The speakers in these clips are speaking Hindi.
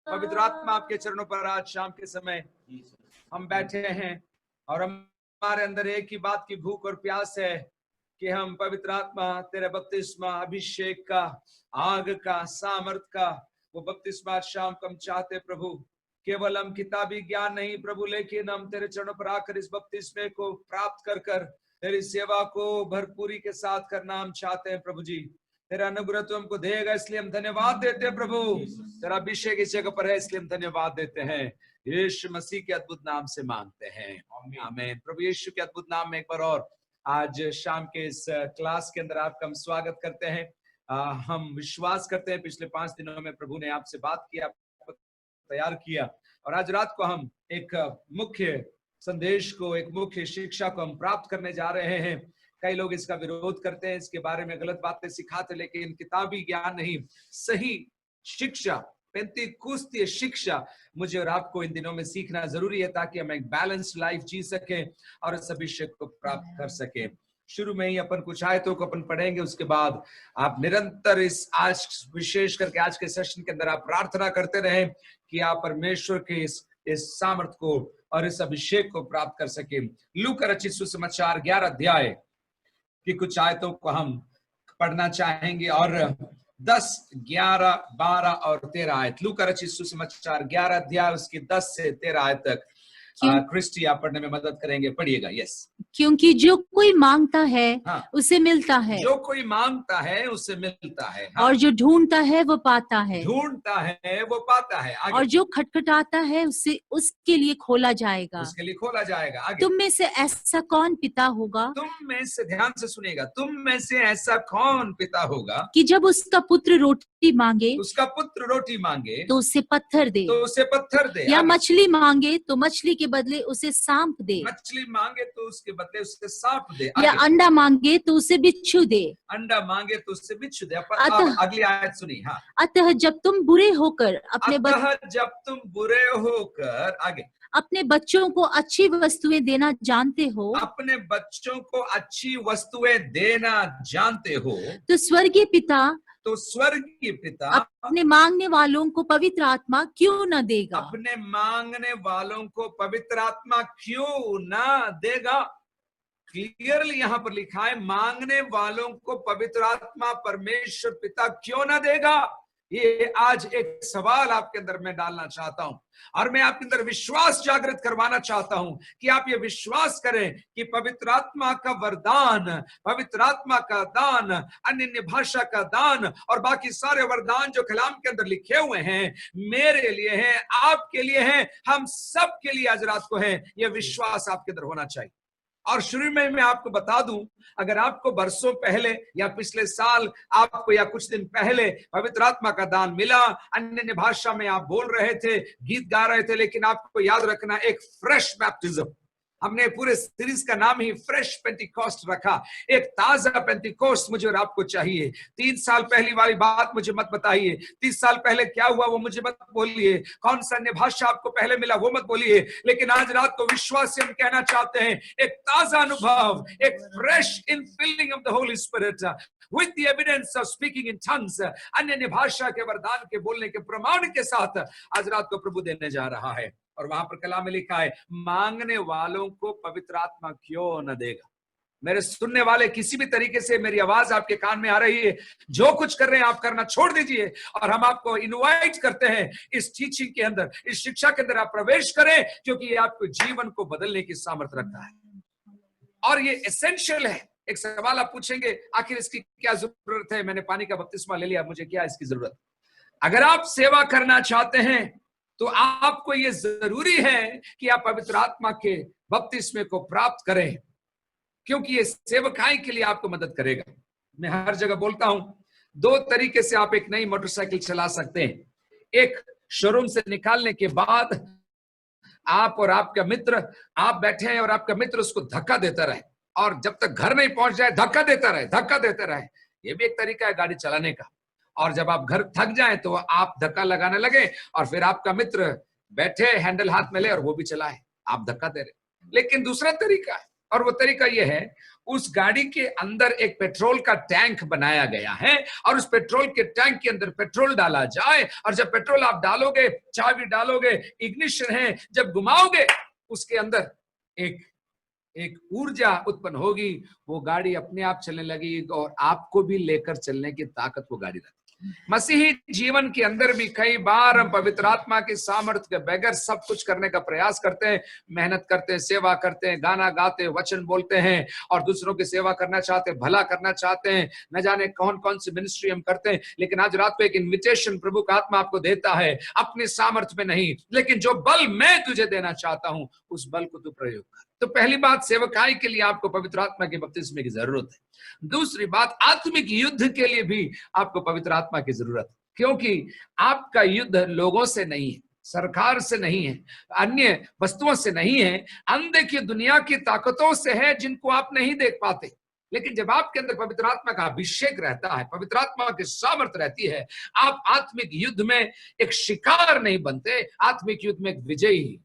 पवित्र आत्मा आपके चरणों पर आज शाम के समय हम बैठे हैं और हमारे अंदर एक ही बात की भूख और प्यास है कि हम पवित्र आत्मा तेरे बपतिस्मा अभिषेक का, आग का, सामर्थ का वो बपतिस्मा शाम को हम चाहते प्रभु। केवल हम किताबी ज्ञान नहीं प्रभु, लेकिन हम तेरे चरणों पर आकर इस बपतिस्मे को प्राप्त कर कर तेरी सेवा को भरपूरी के साथ करना हम चाहते हैं प्रभु जी। तेरा अनुग्रह तो हमको देगा, इसलिए हम धन्यवाद देते हैं प्रभु। तेरा अभिषेक इस जगह पर है, इसलिए हम धन्यवाद देते हैं। यीशु मसीह के अद्भुत नाम से मांगते हैं, आमीन। प्रभु यीशु के अद्भुत नाम में एक बार और आज शाम के इस क्लास के अंदर आपका हम स्वागत करते हैं। हम विश्वास करते हैं पिछले 5 दिनों में प्रभु ने आपसे बात किया, आपको तैयार किया, और आज रात को हम एक मुख्य संदेश को, एक मुख्य शिक्षा को हम प्राप्त करने जा रहे हैं। कई लोग इसका विरोध करते हैं, इसके बारे में गलत बातें सिखाते, लेकिन किताबी ज्ञान नहीं, सही शिक्षा, पेंतीकुस्तीय शिक्षा मुझे और आपको इन दिनों में सीखना जरूरी है, ताकि हम एक बैलेंस्ड लाइफ जी सके और इस अभिषेक को प्राप्त कर सके। शुरू में ही अपन कुछ आयतों को अपन पढ़ेंगे, उसके बाद आप निरंतर इस आज विशेष करके आज के सेशन के अंदर आप प्रार्थना करते रहें कि आप परमेश्वर के इस सामर्थ को और इस अभिषेक को प्राप्त कर सके। लूका रचित सुसमाचार 11 अध्याय कि कुछ आयतों को हम पढ़ना चाहेंगे और 10, 11, 12 और 13 आयत। लूका रचित सुसमाचार 11 अध्याय उसकी 10 से 13 आयत तक क्रिस्टी आप पढ़ने में मदद करेंगे, पढ़िएगा। यस। क्योंकि जो कोई मांगता है उसे मिलता है, जो कोई मांगता है उसे मिलता है, और जो ढूंढता है वो पाता है, ढूंढता है वो पाता है। आगे। और जो खटखटाता है उसे उसके लिए खोला जाएगा। उसके लिए खोला जाएगा। आगे। तुम में से ऐसा कौन पिता होगा, तुम में से, ध्यान से सुनिएगा, तुम में से ऐसा कौन पिता होगा कि जब उसका पुत्र रोटी मांगे, उसका पुत्र रोटी मांगे तो उसे पत्थर दे, तो उसे पत्थर दे, या मछली मांगे तो मछली के बदले उसे सांप दे, मछली मांगे तो उसके बदले उसे सांप दे, या अंडा मांगे तो उसे बिच्छू दे, अंडा मांगे तो उससे बिच्छू दे। अगली आयत सुनिए। हाँ। अतः जब तुम बुरे होकर आगे अपने बच्चों को अच्छी वस्तुएं देना जानते हो, अपने बच्चों को अच्छी वस्तुएं देना जानते हो, तो स्वर्गीय पिता अपने मांगने वालों को पवित्र आत्मा क्यों न देगा। अपने मांगने वालों को पवित्र आत्मा क्यों न देगा। क्लियरली यहाँ पर लिखा है, मांगने वालों को पवित्र आत्मा परमेश्वर पिता क्यों न देगा। ये आज एक सवाल आपके अंदर मैं डालना चाहता हूं, और मैं आपके अंदर विश्वास जागृत करवाना चाहता हूं कि आप ये विश्वास करें कि पवित्र आत्मा का वरदान, पवित्र आत्मा का दान, अन्य भाषा का दान और बाकी सारे वरदान जो कलाम के अंदर लिखे हुए हैं, मेरे लिए हैं, आपके लिए हैं, हम सब के लिए आज रात को है। यह विश्वास आपके अंदर होना चाहिए। और शुरू में मैं आपको बता दूं, अगर आपको बरसों पहले या पिछले साल आपको या कुछ दिन पहले पवित्र आत्मा का दान मिला, अन्य भाषा में आप बोल रहे थे, गीत गा रहे थे, लेकिन आपको याद रखना, एक फ्रेश बैप्टिज्म, हमने पूरे सीरीज का नाम ही फ्रेश पेंटिकॉस्ट रखा। एक ताजा पेंटिकॉस्ट मुझे और आपको चाहिए। 3 साल पहली वाली बात मुझे मत बताइए, 30 साल पहले क्या हुआ वो मुझे मत बोलिए, कौन सा अन्य भाषा आपको पहले मिला वो मत बोलिए, लेकिन आज रात को विश्वास से हम कहना चाहते हैं, एक ताजा अनुभव, एक fresh infilling of the Holi spirit with the evidence of speaking in tongues, अन्य भाषा के वरदान के बोलने के प्रमाण के साथ आज रात को प्रभु देने जा रहा है। और वहां पर कलाम में लिखा है, मांगने वालों को पवित्र आत्मा क्यों न देगा। मेरे सुनने वाले, किसी भी तरीके से मेरी आवाज आपके कान में आ रही है, जो कुछ कर रहे हैं आप करना छोड़ दीजिए, और हम आपको इनवाइट करते हैं इस टीचिंग के अंदर, इस शिक्षा के अंदर आप प्रवेश करें, क्योंकि ये आपको जीवन को बदलने की सामर्थ्य रखता है और ये एसेंशियल है। एक सवाल आप पूछेंगे, आखिर इसकी क्या जरूरत है, मैंने पानी का बपतिस्मा ले लिया, मुझे क्या इसकी जरूरत। अगर आप सेवा करना चाहते हैं तो आपको यह जरूरी है कि आप पवित्र आत्मा के बपतिस्मे को प्राप्त करें, क्योंकि ये सेवकाई के लिए आपको मदद करेगा। मैं हर जगह बोलता हूं, 2 तरीके से आप एक नई मोटरसाइकिल चला सकते हैं। एक, शोरूम से निकालने के बाद आप और आपका मित्र, आप बैठे हैं और आपका मित्र उसको धक्का देता रहे, और जब तक घर नहीं पहुंच जाए धक्का देता रहे। ये भी एक तरीका है गाड़ी चलाने का। और जब आप घर थक जाएं तो आप धक्का लगाने लगे, और फिर आपका मित्र बैठे हैंडल हाथ में ले और वो भी चलाए, आप धक्का दे रहे। लेकिन दूसरा तरीका है, और वो तरीका ये है, उस गाड़ी के अंदर एक पेट्रोल का टैंक बनाया गया है और उस पेट्रोल के टैंक के अंदर पेट्रोल डाला जाए, और जब पेट्रोल आप डालोगे, चाबी डालोगे, इग्निशन है, जब घुमाओगे, उसके अंदर एक ऊर्जा उत्पन्न होगी, वो गाड़ी अपने आप चलने लगेगी और आपको भी लेकर चलने की ताकत वो गाड़ी रखती है। मसीही जीवन के अंदर भी कई बार हम पवित्र आत्मा के सामर्थ्य के बगैर सब कुछ करने का प्रयास करते हैं, मेहनत करते हैं, सेवा करते हैं, गाना गाते हैं, वचन बोलते हैं और दूसरों की सेवा करना चाहते हैं, भला करना चाहते हैं, न जाने कौन कौन सी मिनिस्ट्री हम करते हैं। लेकिन आज रात को एक इन्विटेशन प्रभु का आत्मा आपको देता है, अपने सामर्थ्य में नहीं, लेकिन जो बल मैं तुझे देना चाहता हूं उस बल को तू प्रयोग कर। तो पहली बात, सेवकाई के लिए आपको पवित्र आत्मा के बपतिस्मे की जरूरत है। दूसरी बात, आत्मिक युद्ध के लिए भी आपको पवित्र आत्मा की जरूरत है, क्योंकि आपका युद्ध लोगों से नहीं है, सरकार से नहीं है, अन्य वस्तुओं से नहीं है, अनदेखी दुनिया की ताकतों से है जिनको आप नहीं देख पाते। लेकिन जब आपके अंदर पवित्र आत्मा का अभिषेक रहता है, पवित्र आत्मा की सामर्थ्य रहती है, आप आत्मिक युद्ध में एक शिकार नहीं बनते, आत्मिक युद्ध में एक विजयी,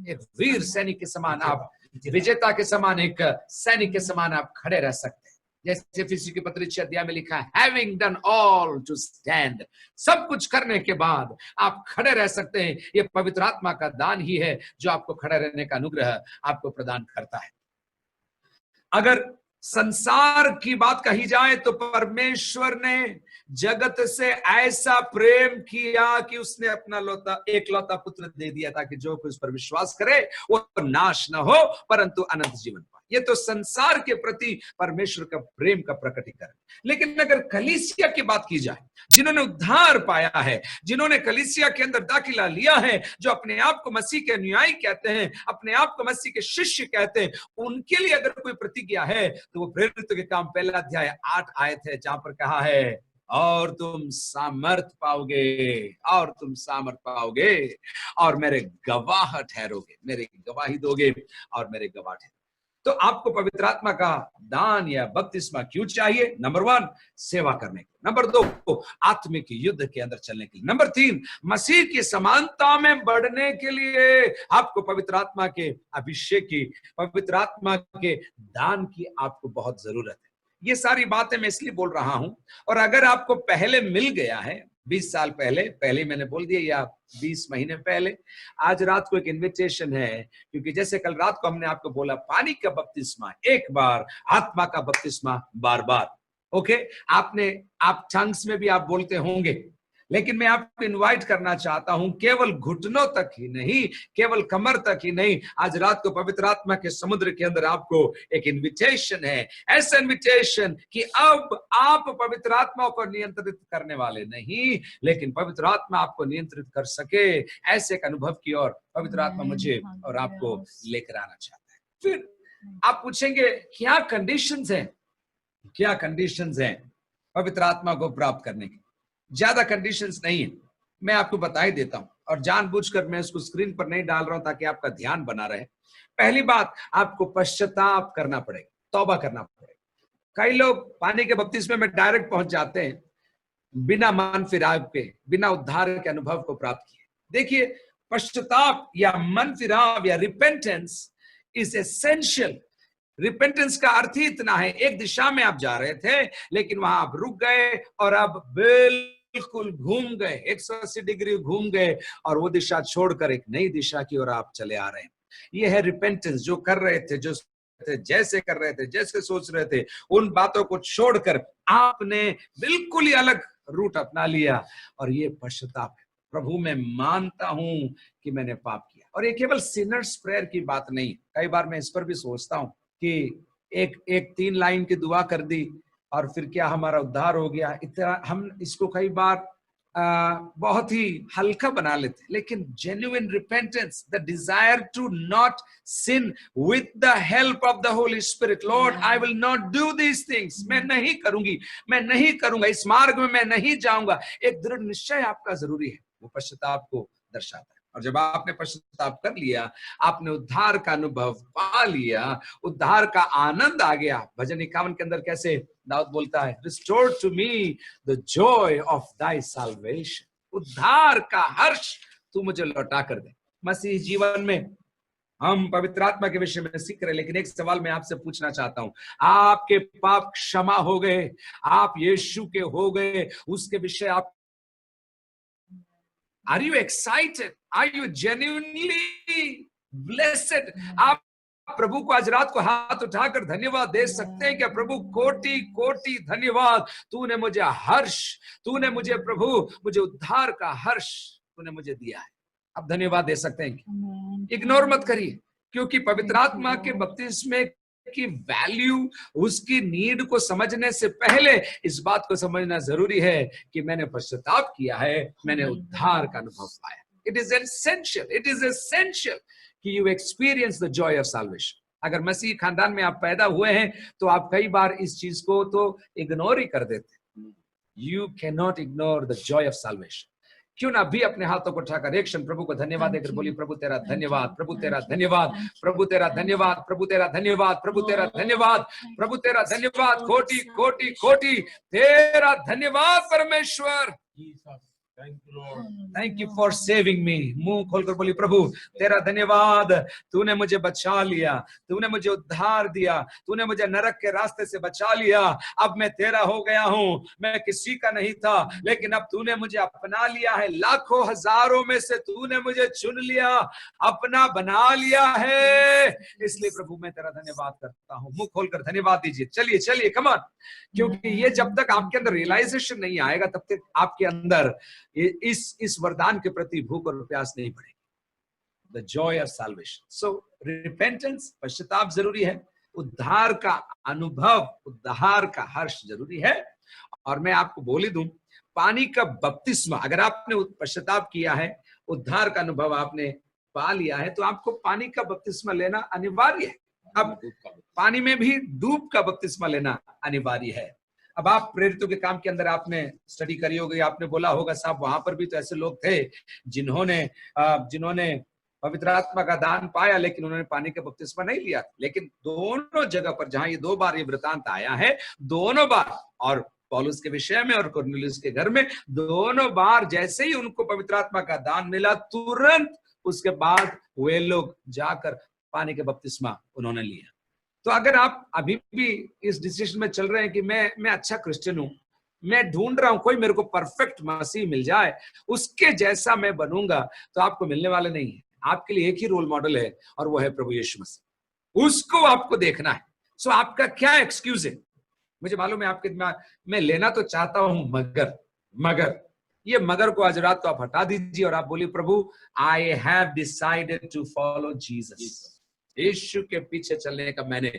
एक वीर सैनिक के समान, आप विजेता के समान, एक सैनिक के समान आप खड़े रह सकते हैं। जैसे इफिसी की पत्री 6 अध्याय में लिखा है, having done all to stand, सब कुछ करने के बाद आप खड़े रह सकते हैं। ये पवित्र आत्मा का दान ही है जो आपको खड़े रहने का अनुग्रह आपको प्रदान करता है। अगर संसार की बात कही जाए तो परमेश्वर ने जगत से ऐसा प्रेम किया कि उसने अपना एकलौता पुत्र दे दिया, ताकि जो कोई उस पर विश्वास करे वो नाश न हो परंतु अनंत जीवन पाए। ये तो संसार के प्रति परमेश्वर का प्रेम का प्रकटीकरण। लेकिन अगर कलीसिया की बात की जाए, जिन्होंने उद्धार पाया है, जिन्होंने कलीसिया के अंदर दाखिला लिया है, जो अपने आप को मसीह के अनुयायी कहते हैं, अपने आप को मसीह के शिष्य कहते हैं, उनके लिए अगर कोई प्रतिज्ञा है तो वो प्रेरितों के काम 1 अध्याय 8 आयत है, जहां पर कहा है, और तुम सामर्थ पाओगे, और तुम सामर्थ पाओगे और मेरे गवाह ठहरोगे, मेरी गवाही दोगे और मेरे गवाह ठहरोगे। तो आपको पवित्र आत्मा का दान या बपतिस्मा क्यों चाहिए? नंबर 1, सेवा करने के। नंबर 2, आत्मिक युद्ध के अंदर चलने के लिए। नंबर 3, मसीह की समानता में बढ़ने के लिए आपको पवित्र आत्मा के अभिषेक की, पवित्र आत्मा के दान की आपको बहुत जरूरत है। ये सारी बातें मैं इसलिए बोल रहा हूं, और अगर आपको पहले मिल गया है 20 साल पहले मैंने बोल दिया, या 20 महीने पहले, आज रात को एक इनविटेशन है, क्योंकि जैसे कल रात को हमने आपको बोला, पानी का बपतिस्मा एक बार, आत्मा का बपतिस्मा बार बार। ओके, आप टंग्स में भी आप बोलते होंगे, लेकिन मैं आपको इनवाइट करना चाहता हूं, केवल घुटनों तक ही नहीं, केवल कमर तक ही नहीं, आज रात को पवित्र आत्मा के समुद्र के अंदर आपको एक इनविटेशन है, ऐसा इनविटेशन कि अब आप पवित्र आत्मा को नियंत्रित करने वाले नहीं, लेकिन पवित्र आत्मा आपको नियंत्रित कर सके, ऐसे एक अनुभव की ओर पवित्र आत्मा मुझे और आपको लेकर आना चाहता है। फिर आप पूछेंगे, क्या कंडीशंस हैं? क्या कंडीशंस हैं पवित्र आत्मा को प्राप्त करने की? ज्यादा कंडीशंस नहीं है, मैं आपको बता ही देता हूं, और जानबूझकर मैं उसको स्क्रीन पर नहीं डाल रहा हूं ताकि आपका ध्यान बना रहे। पहली बात, आपको पश्चाताप करना पड़ेगा, तौबा करना पड़ेगा। कई लोग पानी के बपतिस्मे में डायरेक्ट पहुंच जाते हैं बिना मन फिराव के, बिना उद्धार के अनुभव को प्राप्त किए। देखिए, पश्चाताप या मन फिराव या रिपेंटेंस इज एसेंशियल। रिपेंटेंस का अर्थ ही इतना है, एक दिशा में आप जा रहे थे लेकिन वहां आप रुक गए और अब बिल्कुल घूम गए, 180 डिग्री घूम गए और वो दिशा छोड़कर एक नई दिशा की ओर आप चले आ रहे हैं। ये है रिपेंटेंस। जो कर रहे थे, जो जैसे कर रहे थे, जैसे सोच रहे थे, उन बातों को छोड़कर आपने बिल्कुल ही अलग रूट अपना लिया, और ये पश्चाताप है। प्रभु मैं मानता हूं कि मैंने पाप किया। और ये केवल सिनर्स प्रेयर की बात नहीं, कई बार मैं इस पर भी सोचता हूं कि एक 3 लाइन की दुआ कर दी और फिर क्या हमारा उद्धार हो गया। इतना हम इसको कई बार बहुत ही हल्का बना लेते। लेकिन genuine repentance, the desire to not sin with the help of the Holi Spirit, Lord I will not do these things, मैं नहीं करूंगी, मैं नहीं करूंगा, इस मार्ग में मैं नहीं जाऊंगा। एक दृढ़ निश्चय आपका जरूरी है, वो पश्चाताप को दर्शाता है। और जब आपने पश्चाताप कर लिया, आपने उद्धार का अनुभव पा लिया, उद्धार का आनंद आ गया। भजन 51 के अंदर कैसे दाऊद बोलता है, restore to me the joy of thy salvation, उद्धार का हर्ष तू मुझे लौटा कर दे। मसीह जीवन में हम पवित्र आत्मा के विषय में सीख रहे, लेकिन एक सवाल मैं आपसे पूछना चाहता हूं, आपके पाप क्षमा हो गए, आप यीशु के हो गए, उसके विषय आप are you excited, are you genuinely blessed? आप प्रभु को आज रात को हाथ उठाकर धन्यवाद दे सकते हैं क्या? प्रभु कोटि कोटि धन्यवाद, तूने मुझे हर्ष, तूने मुझे प्रभु मुझे उद्धार का हर्ष तूने मुझे दिया है। आप धन्यवाद दे सकते हैं। इग्नोर मत करिए, क्योंकि पवित्र आत्मा के बपतिस्मे की वैल्यू, उसकी नीड को समझने से पहले इस बात को समझना जरूरी है कि मैंने पश्चाताप किया है, मैंने उद्धार का अनुभव पाया। इट इज एसेंशियल कि you experience the joy of salvation. अगर मसीह खानदान में आप पैदा हुए हैं तो आप कई बार इस चीज को तो इग्नोर ही कर देते हैं। You can not ignore the joy of salvation. क्यों ना भी अपने हाथों को उठाकर एक क्षण प्रभु को धन्यवाद देकर बोली, प्रभु तेरा धन्यवाद, प्रभु तेरा धन्यवाद, प्रभु तेरा धन्यवाद, प्रभु तेरा धन्यवाद, प्रभु तेरा धन्यवाद, प्रभु तेरा धन्यवाद, कोटि कोटि कोटि तेरा धन्यवाद परमेश्वर। थैंक यू फॉर सेविंग मी। मुंह खोलकर बोली, प्रभु तेरा धन्यवाद, तूने मुझे बचा लिया, तूने मुझे उद्धार दिया, तूने मुझे नरक के रास्ते से बचा लिया। अब मैं तेरा हो गया हूं, मैं किसी का नहीं था, लेकिन अब तूने मुझे अपना लिया है। लाखों हजारों में से तूने मुझे चुन लिया, अपना बना लिया है। इसलिए प्रभु मैं तेरा धन्यवाद करता हूं। मुंह खोलकर धन्यवाद दीजिए। चलिए चलिए, कम ऑन। क्योंकि ये जब तक आपके अंदर रियलाइजेशन नहीं आएगा, तब तक आपके अंदर इस वरदान के प्रति भूख और प्यास नहीं बढ़ेगी। The joy of salvation. So repentance, पश्चाताप जरूरी है, उद्धार का अनुभव, उद्धार का हर्ष जरूरी है। और मैं आपको बोल ही दूं, पानी का बपतिस्मा, अगर आपने पश्चाताप किया है, उद्धार का अनुभव आपने पा लिया है, तो आपको पानी का बपतिस्मा लेना अनिवार्य है। अब पानी में भी डूब का बपतिस्मा लेना अनिवार्य है। अब आप प्रेरितों के काम के अंदर आपने स्टडी करी होगी, आपने बोला होगा साहब वहां पर भी तो ऐसे लोग थे जिन्होंने पवित्र आत्मा का दान पाया, लेकिन उन्होंने पानी का बपतिस्मा नहीं लिया। लेकिन दोनों जगह पर जहां ये दो बार ये वृतांत आया है, दोनों बार, और पौलुस के विषय में और कुरनेलियुस के घर में, दोनों बार जैसे ही उनको पवित्र आत्मा का दान मिला, तुरंत उसके बाद वे लोग जाकर पानी के बपतिस्मा उन्होंने लिया। तो अगर आप अभी भी इस डिसीजन में चल रहे हैं कि मैं अच्छा क्रिश्चियन हूं, मैं ढूंढ रहा हूं कोई मेरे को परफेक्ट मसीह मिल जाए, उसके जैसा मैं बनूंगा, तो आपको मिलने वाले नहीं है। आपके लिए एक ही रोल मॉडल है, और वो है प्रभु यीशु मसीह। उसको आपको देखना है। सो आपका क्या एक्सक्यूज है? मुझे मालूम है आपके दिमाग में लेना तो चाहता हूं, मगर ये मगर को आज रात को आप हटा दीजिए और आप बोलिए, प्रभु I have decided to follow Jesus. यीशु के पीछे चलने का मैंने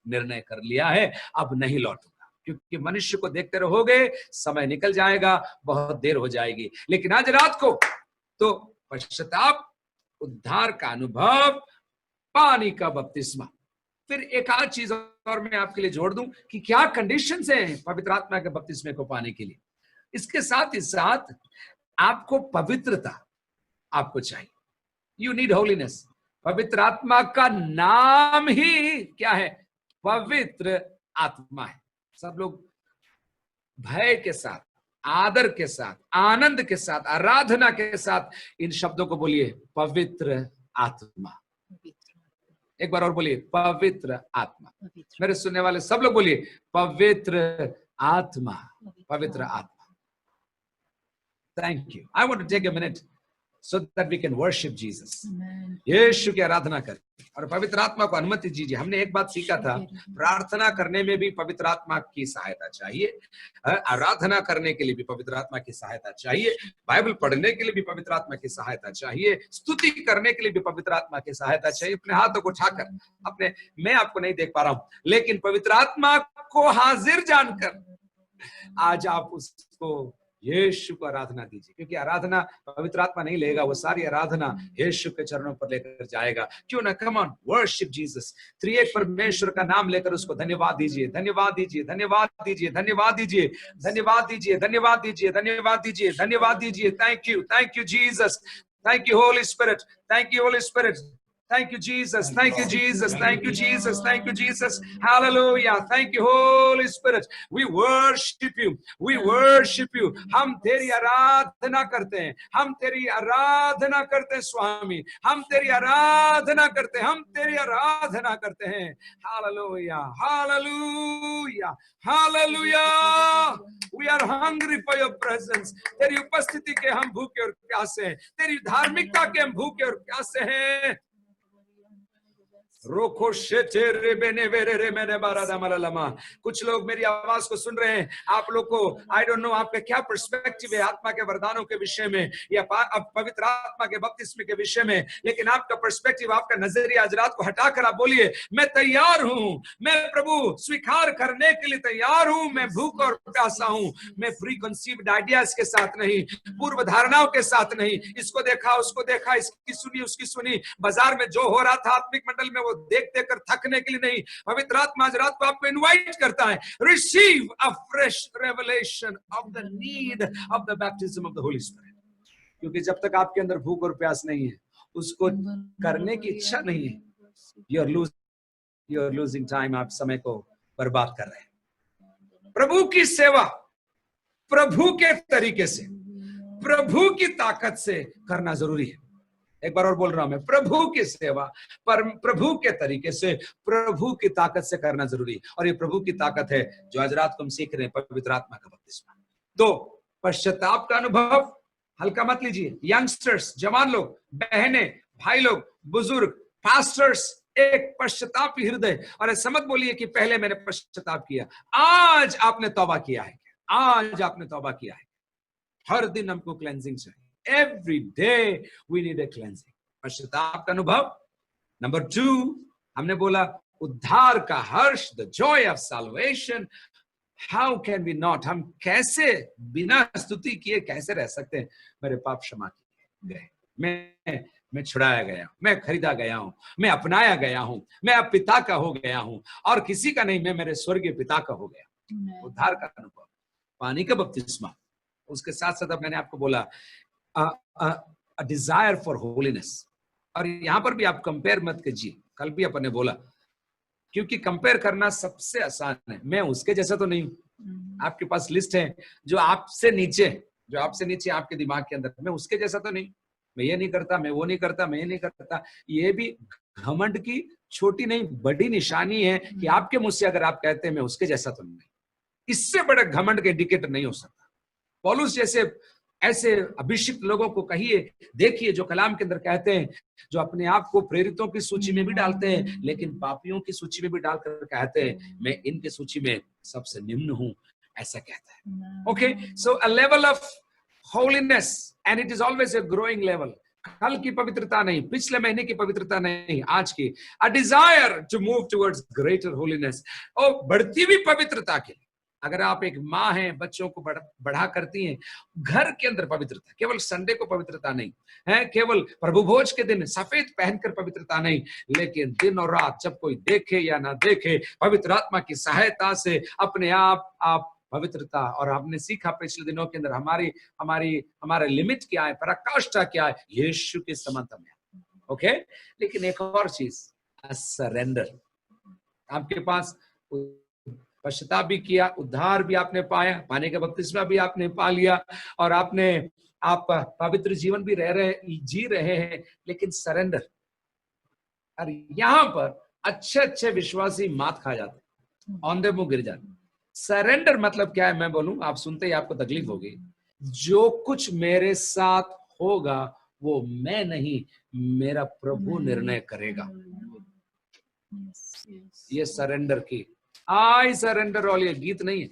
निर्णय कर लिया है, अब नहीं लौटूंगा। क्योंकि मनुष्य को देखते रहोगे, समय निकल जाएगा, बहुत देर हो जाएगी। लेकिन आज रात को तो पश्चाताप, उद्धार का अनुभव, पानी का बपतिस्मा। फिर एक आध चीज और मैं आपके लिए जोड़ दूं कि क्या कंडीशंस हैं पवित्र आत्मा के बपतिस्मे को पाने के लिए। इसके साथ ही साथ आपको पवित्रता आपको चाहिए। You need holiness. पवित्र आत्मा का नाम ही क्या है? पवित्र आत्मा है। सब लोग भय के साथ, आदर के साथ, आनंद के साथ, आराधना के साथ इन शब्दों को बोलिए, पवित्र आत्मा। एक बार और बोलिए, पवित्र आत्मा। मेरे सुनने वाले सब लोग बोलिए, पवित्र आत्मा, पवित्र आत्मा। Thank you. I want to take a minute so that we can worship Jesus. यीशु की आराधना करें और पवित्र आत्मा को अनुमति दीजिए। हमने एक बात सीखा था, प्रार्थना करने में भी पवित्र आत्मा की सहायता चाहिए, आराधना करने के लिए भी पवित्र आत्मा की सहायता चाहिए, बाइबल पढ़ने के लिए भी पवित्र आत्मा की सहायता चाहिए, स्तुति करने के लिए भी पवित्र आत्मा की सहायता चाहिए। अपने हाथों को उठाकर मैं आपको नहीं देख पा रहा हूं, लेकिन पवित्र आत्मा को हाजिर जानकर आज आप उसको, यीशु को आराधना दीजिए। क्योंकि आराधना पवित्र आत्मा नहीं लेगा, वो सारी आराधना यीशु के चरणों पर लेकर जाएगा। क्यों ना, कम ऑन, वर्शिप जीसस। त्रिएक परमेश्वर का नाम लेकर उसको धन्यवाद दीजिए, धन्यवाद दीजिए, धन्यवाद दीजिए, धन्यवाद दीजिए, धन्यवाद दीजिए, धन्यवाद दीजिए, धन्यवाद दीजिए, धन्यवाद दीजिए। Thank you Jesus, thank you Holi spirit, thank you Holi spirit, Thank you, Jesus. Thank you, Jesus. Thank you, Jesus. Thank you, Jesus. Hallelujah. Thank you, Holy Spirit. We worship you. We worship you. हम तेरी आराधना करते हैं. हम तेरी आराधना करते हैं स्वामी. हम तेरी आराधना करते हैं. हम तेरी आराधना करते हैं. Hallelujah. Hallelujah. Hallelujah. We are hungry for your presence. तेरी उपस्थिति के हम भूखे और प्यासे हैं. तेरी धार्मिकता के हम भूखे और प्यासे हैं. कुछ लोग मेरी आवाज को सुन रहे हैं. आप लोग को आई डोंट नो आपका क्या पर्सपेक्टिव है आत्मा के वरदानों के विषय में या पवित्र आत्मा के बपतिस्मे के विषय में, लेकिन आपका पर्सपेक्टिव, आपका नजरिया आज रात को हटाकर आप बोलिए, मैं तैयार हूं, मैं प्रभु स्वीकार करने के लिए तैयार हूं. मैं भूख और प्यासा हूं. मैं प्री कंसीव्ड आइडियाज के साथ नहीं, पूर्व धारणाओं के साथ नहीं. इसको देखा, उसको देखा, इसकी सुनी, उसकी सुनी. बाजार में जो हो रहा था आत्मिक मंडल में वो देख देख कर थकने के लिए नहीं. पवित्र आत्मा आज रात को आपको इनवाइट करता है. Receive a fresh revelation of the need of the baptism of the Holi spirit. क्योंकि जब तक आपके अंदर भूख और प्यास नहीं है, उसको करने की इच्छा नहीं है, यू आर लूजिंग टाइम. आप समय को बर्बाद कर रहे हैं. प्रभु की सेवा प्रभु के तरीके से, प्रभु की ताकत से करना जरूरी है. एक बार और बोल रहा हूं मैं, प्रभु की सेवा पर प्रभु के तरीके से, प्रभु की ताकत से करना जरूरी है. और ये प्रभु की ताकत है जो आज रात को हम सीख रहे हैं, पवित्र आत्मा का बपतिस्मा. तो पश्चाताप का अनुभव हल्का मत लीजिए. यंगस्टर्स, जवान लोग, बहने, भाई लोग, बुजुर्ग, पास्टर्स, एक पश्चातापी हृदय. और ऐसा मत बोलिए कि पहले मैंने पश्चाताप किया. आज आपने तौबा किया है. आज आपने तौबा किया है. हर दिन हमको क्लेंजिंग चाहिए. Every day we need a cleansing. पश्चाताप का अनुभव. नंबर 2, हमने बोला उद्धार का हर्ष, the joy of salvation. How can we not? हम कैसे बिना स्तुति किए कैसे रह सकते हैं? मेरे पाप क्षमा किए गए, मैं छुड़ाया गया, मैं खरीदा गया हूं, मैं अपनाया गया हूं, मैं अब पिता का हो गया हूं और किसी का नहीं, मैं मेरे स्वर्गीय पिता का हो गया. उद्धार का अनुभव, पानी का बपतिस्मा. उसके साथ साथ अब मैंने आपको बोला a desire for holiness. और यहां पर भी आप कंपेयर मत कीजिए. कल भी अपन ने बोला, क्योंकि कंपेयर करना सबसे आसान है. मैं उसके जैसा तो नहीं हूं. आपके पास लिस्ट है जो आपसे नीचे आपके दिमाग के अंदर, मैं उसके जैसा तो नहीं. मैं ये नहीं करता, मैं वो नहीं करता, मैं ये नहीं करता. ये भी घमंड की छोटी नहीं बड़ी निशानी है कि आपके मुझ से अगर आप कहते हैं मैं उसके जैसा तो नहीं. इससे बड़ा घमंड का इंडिकेटर नहीं हो सकता. पौलुस जैसे ऐसे अभिषिक्त लोगों को कहिए, देखिए जो कलाम के अंदर कहते हैं, जो अपने आप को प्रेरितों की सूची में भी डालते हैं लेकिन पापियों की सूची में भी डालकर कहते हैं मैं इनकी सूची में सबसे निम्न हूं, ऐसा कहता है. Okay, so a level of holiness and it is always a growing level. कल की पवित्रता नहीं, पिछले महीने की पवित्रता नहीं, आज की. A desire to move towards greater holiness. और बढ़ती हुई पवित्रता के लिए. अगर आप एक माँ हैं, बच्चों को बढ़ा करती हैं, घर के अंदर पवित्रता, केवल संडे को पवित्रता नहीं है, केवल प्रभु भोज के दिन सफेद पहनकर पवित्रता नहीं, लेकिन दिन और रात जब कोई देखे या ना देखे, पवित्र आत्मा की सहायता से अपने आप पवित्रता. और हमने सीखा पिछले दिनों के अंदर हमारा लिमिट क्या है, पराकाष्ठा क्या है, यीशु के समानता में. ओके, लेकिन एक और चीज, सरेंडर. आपके पास पश्चाताप भी किया, उद्धार भी आपने पाया, पानी का बपतिस्मा भी आपने पा लिया और आप पवित्र जीवन भी जी रहे हैं, लेकिन सरेंडर. और यहां पर अच्छे विश्वासी मात खा जाते, औंधे मुंह गिर जाते. सरेंडर मतलब क्या है मैं बोलूं, आप सुनते ही आपको तकलीफ होगी. जो कुछ मेरे साथ होगा वो मैं नहीं, मेरा प्रभु निर्णय करेगा. ये सरेंडर की आई सरेंडर ऑल, ये गीत नहीं है.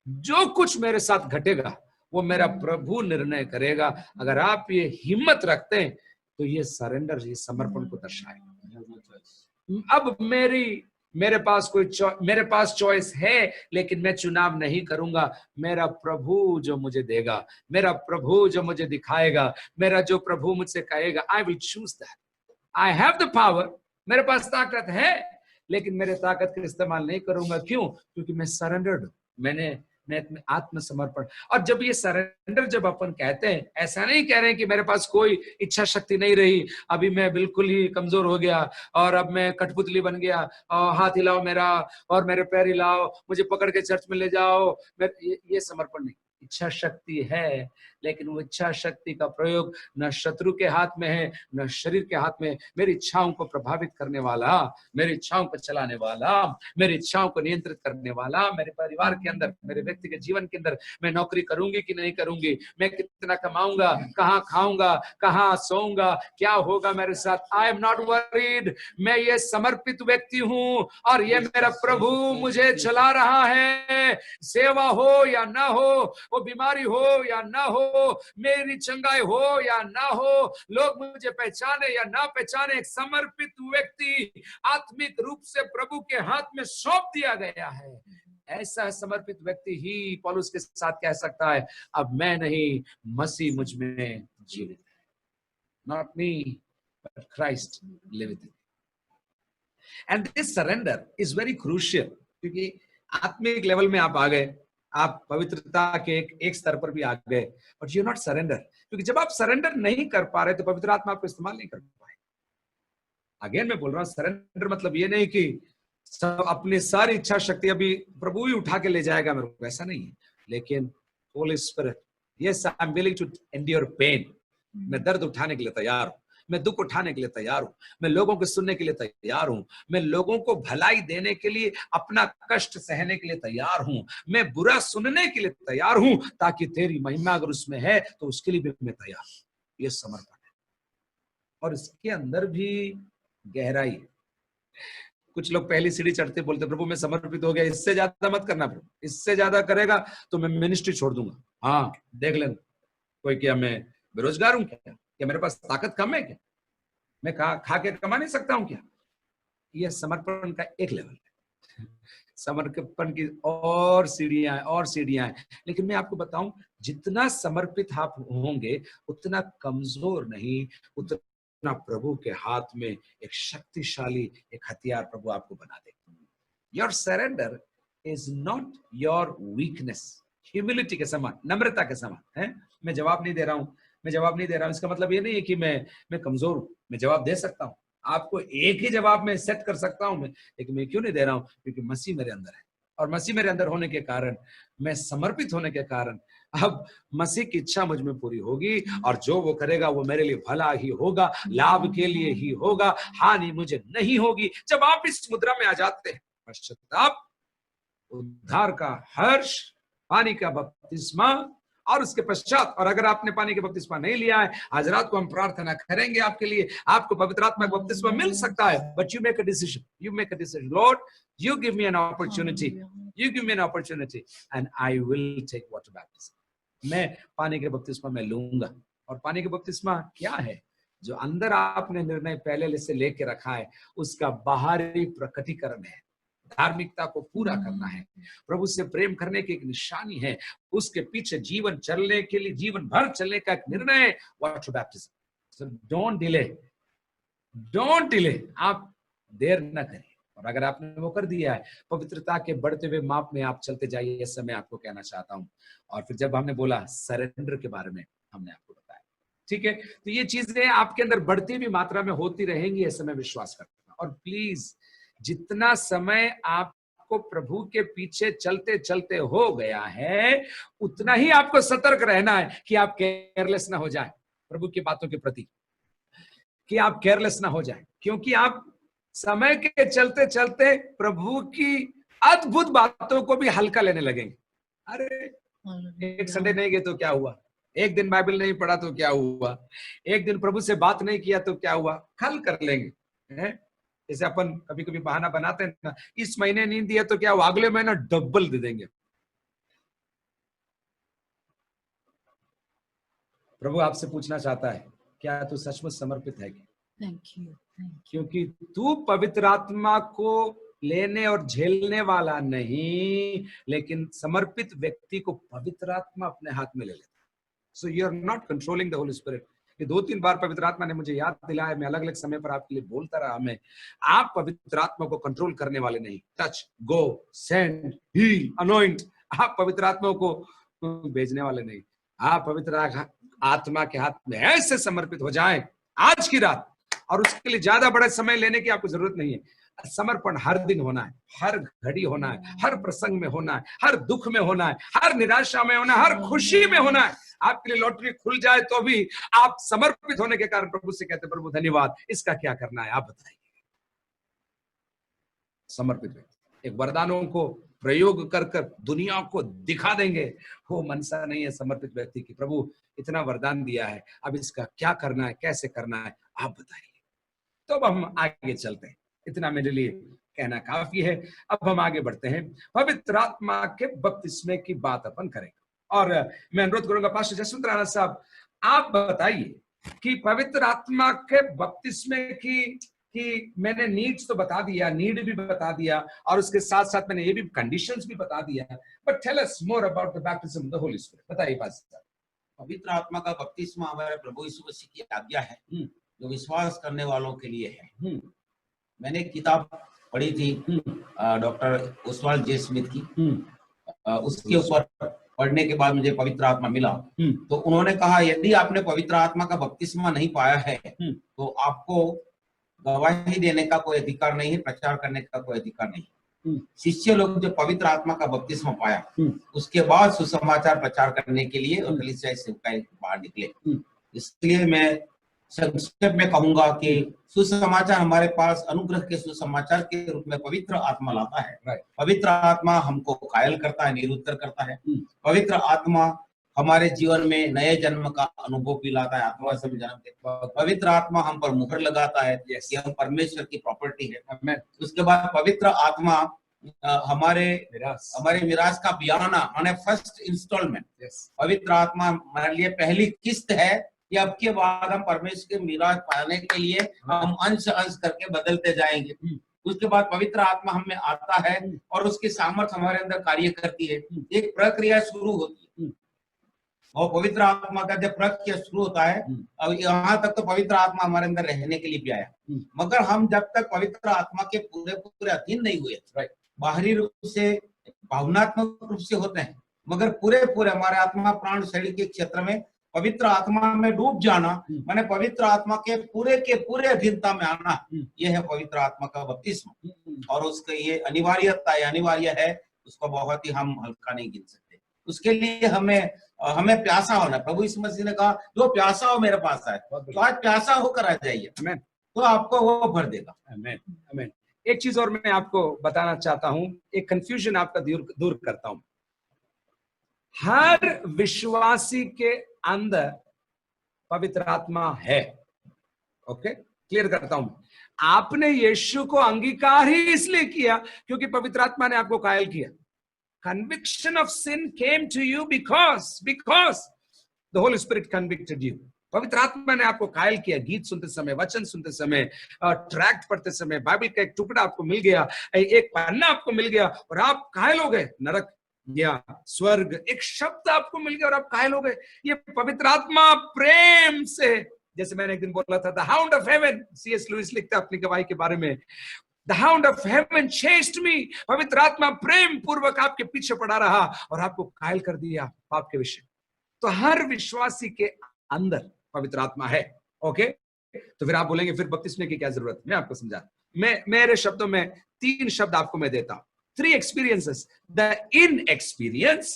जो कुछ मेरे साथ घटेगा वो मेरा प्रभु निर्णय करेगा. अगर आप ये हिम्मत रखते हैं तो ये सरेंडर, ये समर्पण को दर्शाएगा. अब मेरे पास चॉइस है, लेकिन मैं चुनाव नहीं करूंगा. मेरा प्रभु जो मुझे देगा, मेरा प्रभु जो मुझे दिखाएगा, मेरा जो प्रभु मुझसे कहेगा, I will choose that. I have the power. मेरे पास ताकत है, लेकिन मेरे ताकत का इस्तेमाल नहीं करूंगा. क्यों? क्योंकि मैं सरेंडर्ड हूं. आत्मसमर्पण। और जब ये सरेंडर जब अपन कहते हैं, ऐसा नहीं कह रहे हैं कि मेरे पास कोई इच्छा शक्ति नहीं रही, अभी मैं बिल्कुल ही कमजोर हो गया और अब मैं कठपुतली बन गया, और हाथ हिलाओ मेरा और मेरे पैर हिलाओ, मुझे पकड़ के चर्च में ले जाओ। ये समर्पण नहीं। इच्छा शक्ति है, लेकिन वो इच्छा शक्ति का प्रयोग न शत्रु के हाथ में है न शरीर के हाथ में। मेरी इच्छाओं को प्रभावित करने वाला, मेरी इच्छाओं को चलाने वाला, मेरी इच्छाओं को नियंत्रित करने वाला, मेरे परिवार के अंदर, मेरे व्यक्ति के जीवन के अंदर, मैं नौकरी करूंगी कि नहीं करूंगी, मैं कितना कमाऊंगा, कहाँ खाऊंगा, कहाँ सोऊंगा, क्या होगा मेरे साथ, आई एम नॉट वरीड। मैं ये समर्पित व्यक्ति हूं और ये मेरा प्रभु मुझे चला रहा है। सेवा हो या ना हो, वो बीमारी हो या ना हो, मेरी चंगाई हो या ना हो, लोग मुझे पहचाने या ना पहचाने, एक समर्पित व्यक्ति आत्मिक रूप से प्रभु के हाथ में सौंप दिया गया है। ऐसा समर्पित व्यक्ति ही पौलुस के साथ कह सकता है, अब मैं नहीं, मसीह मुझ में जीवित है। Not me but Christ liveth in me. And this surrender is very crucial, क्योंकि आत्मिक लेवल में आप आ गए, आप पवित्रता के एक स्तर पर भी आ गए, बट यू नॉट सरेंडर। क्योंकि जब आप सरेंडर नहीं कर पा रहे तो पवित्र आत्मा आपको इस्तेमाल नहीं कर पाए। अगेन मैं बोल रहा हूं, सरेंडर मतलब ये नहीं कि सब अपनी सारी इच्छा शक्ति अभी प्रभु ही उठा के ले जाएगा मेरे को, ऐसा नहीं है। लेकिन Holy Spirit, yes I am willing to endure pain, मैं दर्द उठाने के लिए तैयार हूं, मैं दुख उठाने के लिए तैयार हूं, मैं लोगों को सुनने के लिए तैयार हूं, मैं लोगों को भलाई देने के लिए अपना कष्ट सहने के लिए तैयार हूं, मैं बुरा सुनने के लिए तैयार हूं, ताकि तेरी महिमा अगर उसमें है तो उसके लिए भी मैं तैयार हूं। ये समर्पण है। और इसके अंदर भी गहराई है। कुछ लोग पहली सीढ़ी चढ़ते बोलते, प्रभु मैं समर्पित हो गया, इससे ज्यादा मत करना प्रभु, इससे ज्यादा करेगा तो मैं मिनिस्ट्री छोड़ दूंगा। हाँ देख लेना, कोई क्या मैं बेरोजगार हूं क्या मेरे पास ताकत कम है क्या, मैं खा के कमा नहीं सकता हूं क्या। यह समर्पण का एक लेवल है। समर्पण की और सीढ़ियां हैं। लेकिन मैं आपको बताऊं, जितना समर्पित आप होंगे उतना कमजोर नहीं, उतना प्रभु के हाथ में एक शक्तिशाली एक हथियार प्रभु आपको बना देगा। Your surrender is not your weakness. Humility के समान, नम्रता के समान है। मैं जवाब नहीं दे रहा हूं, इसका मतलब ये नहीं है कि मैं कमजोर हूं, मैं जवाब दे सकता हूं, आपको एक ही जवाब में सेट कर सकता हूं मैं। लेकिन मैं क्यों नहीं दे रहा हूं? क्योंकि मसीह मेरे अंदर है, और मसीह मेरे अंदर होने के कारण, मैं समर्पित होने के कारण, अब मसीह की इच्छा मुझ में पूरी होगी, और जो वो करेगा वो मेरे लिए भला ही होगा, लाभ के लिए ही होगा, हानि मुझे नहीं होगी। जब आप इस मुद्रा में आ जाते हैं, पश्चाताप, उद्धार का हर्ष, पानी का बपतिस्मा, और उसके पश्चात, और अगर आपने पानी के बपतिस्मा नहीं लिया है, आज रात को हम प्रार्थना करेंगे आपके लिए, आपको पवित्र आत्मा का बपतिस्मा मिल सकता है। But you make a decision, Lord you give me an opportunity, and I will take water baptism. मैं पानी के बपतिस्मा में लूंगा। और पानी के बपतिस्मा क्या है? जो अंदर आपने निर्णय पहले से लेके रखा है, उसका बाहरी प्रकटीकरण है। धार्मिकता को पूरा करना है, प्रभु से प्रेम करने की एक निशानी है, उसके पीछे जीवन चलने के लिए, जीवन भर चलने का एक निर्णय है, water baptism. So don't delay, आप देर न करें। और अगर आपने वो कर दिया है, पवित्रता के बढ़ते हुए माप में आप चलते जाइए, ऐसा मैं आपको कहना चाहता हूं। और फिर जब हमने बोला सरेंडर के बारे में, हमने आपको बताया, ठीक है, तो ये चीजें आपके अंदर बढ़ती हुई मात्रा में होती रहेंगी, ऐसा मैं विश्वास करता हूं। और प्लीज, जितना समय आपको प्रभु के पीछे चलते चलते हो गया है, उतना ही आपको सतर्क रहना है कि आप केयरलेस ना हो जाए प्रभु की बातों के प्रति, कि आप केयरलेस ना हो जाए, क्योंकि आप समय के चलते चलते प्रभु की अद्भुत बातों को भी हल्का लेने लगेंगे। अरे एक संडे नहीं गए तो क्या हुआ, एक दिन बाइबल नहीं पढ़ा तो क्या हुआ, एक दिन प्रभु से बात नहीं किया तो क्या हुआ, कल कर लेंगे, है? जैसे अपन कभी कभी बहाना बनाते हैं ना, इस महीने नहीं दिया तो क्या हुआ, अगले महीना डबल दे देंगे। प्रभु आपसे पूछना चाहता है, क्या तू सचमुच समर्पित है? Thank you. क्योंकि तू पवित्र आत्मा को लेने और झेलने वाला नहीं, लेकिन समर्पित व्यक्ति को पवित्र आत्मा अपने हाथ में ले लेता है। So you are not controlling the Holi Spirit. ये 2-3 बार पवित्र आत्मा ने मुझे याद दिलाया, मैं अलग अलग समय पर आपके लिए बोलता रहा। मैं, आप पवित्र आत्मा को कंट्रोल करने वाले नहीं। टच, गो, सेंड, हील, अनॉइंट, आप पवित्र आत्मा को भेजने वाले नहीं, आप पवित्र आत्मा के हाथ में ऐसे समर्पित हो जाएं आज की रात, और उसके लिए ज्यादा बड़ा समय लेने की आपको जरूरत नहीं है। समर्पण हर दिन होना है, हर घड़ी होना है, हर प्रसंग में होना है, हर दुख में होना है, हर निराशा में होना है, हर खुशी में होना है। आपके लिए लॉटरी खुल जाए तो भी आप समर्पित होने के कारण प्रभु से कहते, प्रभु धन्यवाद, इसका क्या करना है आप बताइए। समर्पित व्यक्ति एक वरदानों को प्रयोग कर कर दुनिया को दिखा देंगे, वो मनसा नहीं है समर्पित व्यक्ति की। प्रभु इतना वरदान दिया है, अब इसका क्या करना है, कैसे करना है आप बताइए। तो अब हम आगे चलते हैं, इतना मेरे लिए कहना काफी है। अब हम आगे बढ़ते हैं, पवित्र आत्मा के बपतिस्मे की बात अपन करेंगे। और मैं अनुरोध करूंगा पास्टर जसवंत राणा साहब, आप बताइए कि पवित्र आत्मा के बपतिस्मे की मैंने नीड्स तो बता दिया, नीड भी बता दिया, और उसके साथ साथ मैंने ये भी कंडीशंस भी बता दिया, but tell us more about the baptism of the Holi Spirit. बताइए पास्टर साहब। पवित्र आत्मा का बपतिस्मा हमारे प्रभु यीशु मसीह की आज्ञा है, जो विश्वास करने वालों के लिए है। मैंने एक किताब पढ़ी थी डॉक्टर ओसवाल्ड जे स्मिथ की, उसके ऊपर पढ़ने के बाद मुझे पवित्र आत्मा मिला। तो उन्होंने कहा, यदि आपने पवित्र आत्मा का बपतिस्मा नहीं पाया है तो आपको गवाही देने का कोई अधिकार नहीं है, प्रचार करने का कोई अधिकार नहीं। शिष्य लोग जो पवित्र आत्मा का बपतिस्मा पाया, उसके बाद सुसमाचार प्रचार करने के लिए और कलीसिया से बाहर निकले। इसलिए मैं संक्षेप में कहूंगा कि सुसमाचार हमारे पास अनुग्रह के सुसमाचार के रूप में पवित्र आत्मा लाता है। पवित्र आत्मा हमको कायल करता है, निरुत्तर करता है। पवित्र आत्मा हमारे जीवन में नए जन्म का अनुभव भी लाता है, आत्मा से जन्म के। पवित्र आत्मा हम पर मुहर लगाता है कि हम परमेश्वर की प्रॉपर्टी है। उसके बाद पवित्र आत्मा हमारे मिरास का बयाना, माने फर्स्ट इंस्टॉलमेंट। पवित्र आत्मा हमारे लिए पहली किस्त है कि अब के बाद हम परमेश्वर के मिरास पाने के लिए हम अंश अंश करके बदलते जाएंगे। उसके बाद पवित्र आत्मा हम में आता है और उसकी सामर्थ्य हमारे अंदर कार्य करती है, एक प्रक्रिया शुरू होती है। और पवित्र आत्मा का जब प्रक्रिया शुरू होता है, अब यहाँ तक तो पवित्र आत्मा हमारे अंदर रहने के लिए भी आया, मगर हम जब तक पवित्र आत्मा के पूरे अधीन नहीं हुए, बाहरी रूप से भावनात्मक रूप से होते हैं, मगर पूरे हमारे आत्मा प्राण शरीर के क्षेत्र में पवित्र आत्मा में डूब जाना, माने पवित्र आत्मा के पूरे अधीनता में आना, यह है पवित्र आत्मा का बपतिस्मा। और उसका ये अनिवार्य है, उसको बहुत ही हम हल्का नहीं गिन सकते। उसके लिए हमें प्यासा होना। प्रभु यीशु मसीह ने कहा, जो प्यासा हो मेरे पास आए, तो आज प्यासा होकर आ जाइए, तो आपको वो भर देगा। आमीन, आमीन। एक चीज और मैं आपको बताना चाहता हूं, एक कंफ्यूजन आपका दूर करता हूं। हर विश्वासी के अंदर पवित्र आत्मा है। ओके, क्लियर करता हूं। आपने यीशु को अंगीकार ही इसलिए किया क्योंकि पवित्र आत्मा ने आपको कायल किया। Conviction of sin came to you because the Holy Spirit convicted you. पवित्र आत्मा ने आपको कायल किया। गीत सुनते समय, वचन सुनते समय, ट्रैक्ट पढ़ते समय, बाइबल का एक टुकड़ा आपको मिल गया, एक पन्ना आपको मिल गया और आप कायल हो गए। नरक या स्वर्ग, एक शब्द आपको मिल गया और आप कायल हो गए। ये पवित्र आत्मा प्रेम से, जैसे मैंने एक दिन बोला था, the hound of heaven, C.S. Lewis लिखता है अपनी गवाही के बारे में, The hound of heaven chased me. पवित्र आत्मा प्रेम पूर्वक आपके पीछे पड़ा रहा और आपको कायल कर दिया पाप के विषय। तो हर विश्वासी के अंदर पवित्र आत्मा है। ओके, तो फिर आप बोलेंगे फिर बपतिस्मे की क्या जरूरत? मैं आपको समझा, मेरे शब्दों में 3 शब्द आपको मैं देता हूं। 3 experiences: the in experience,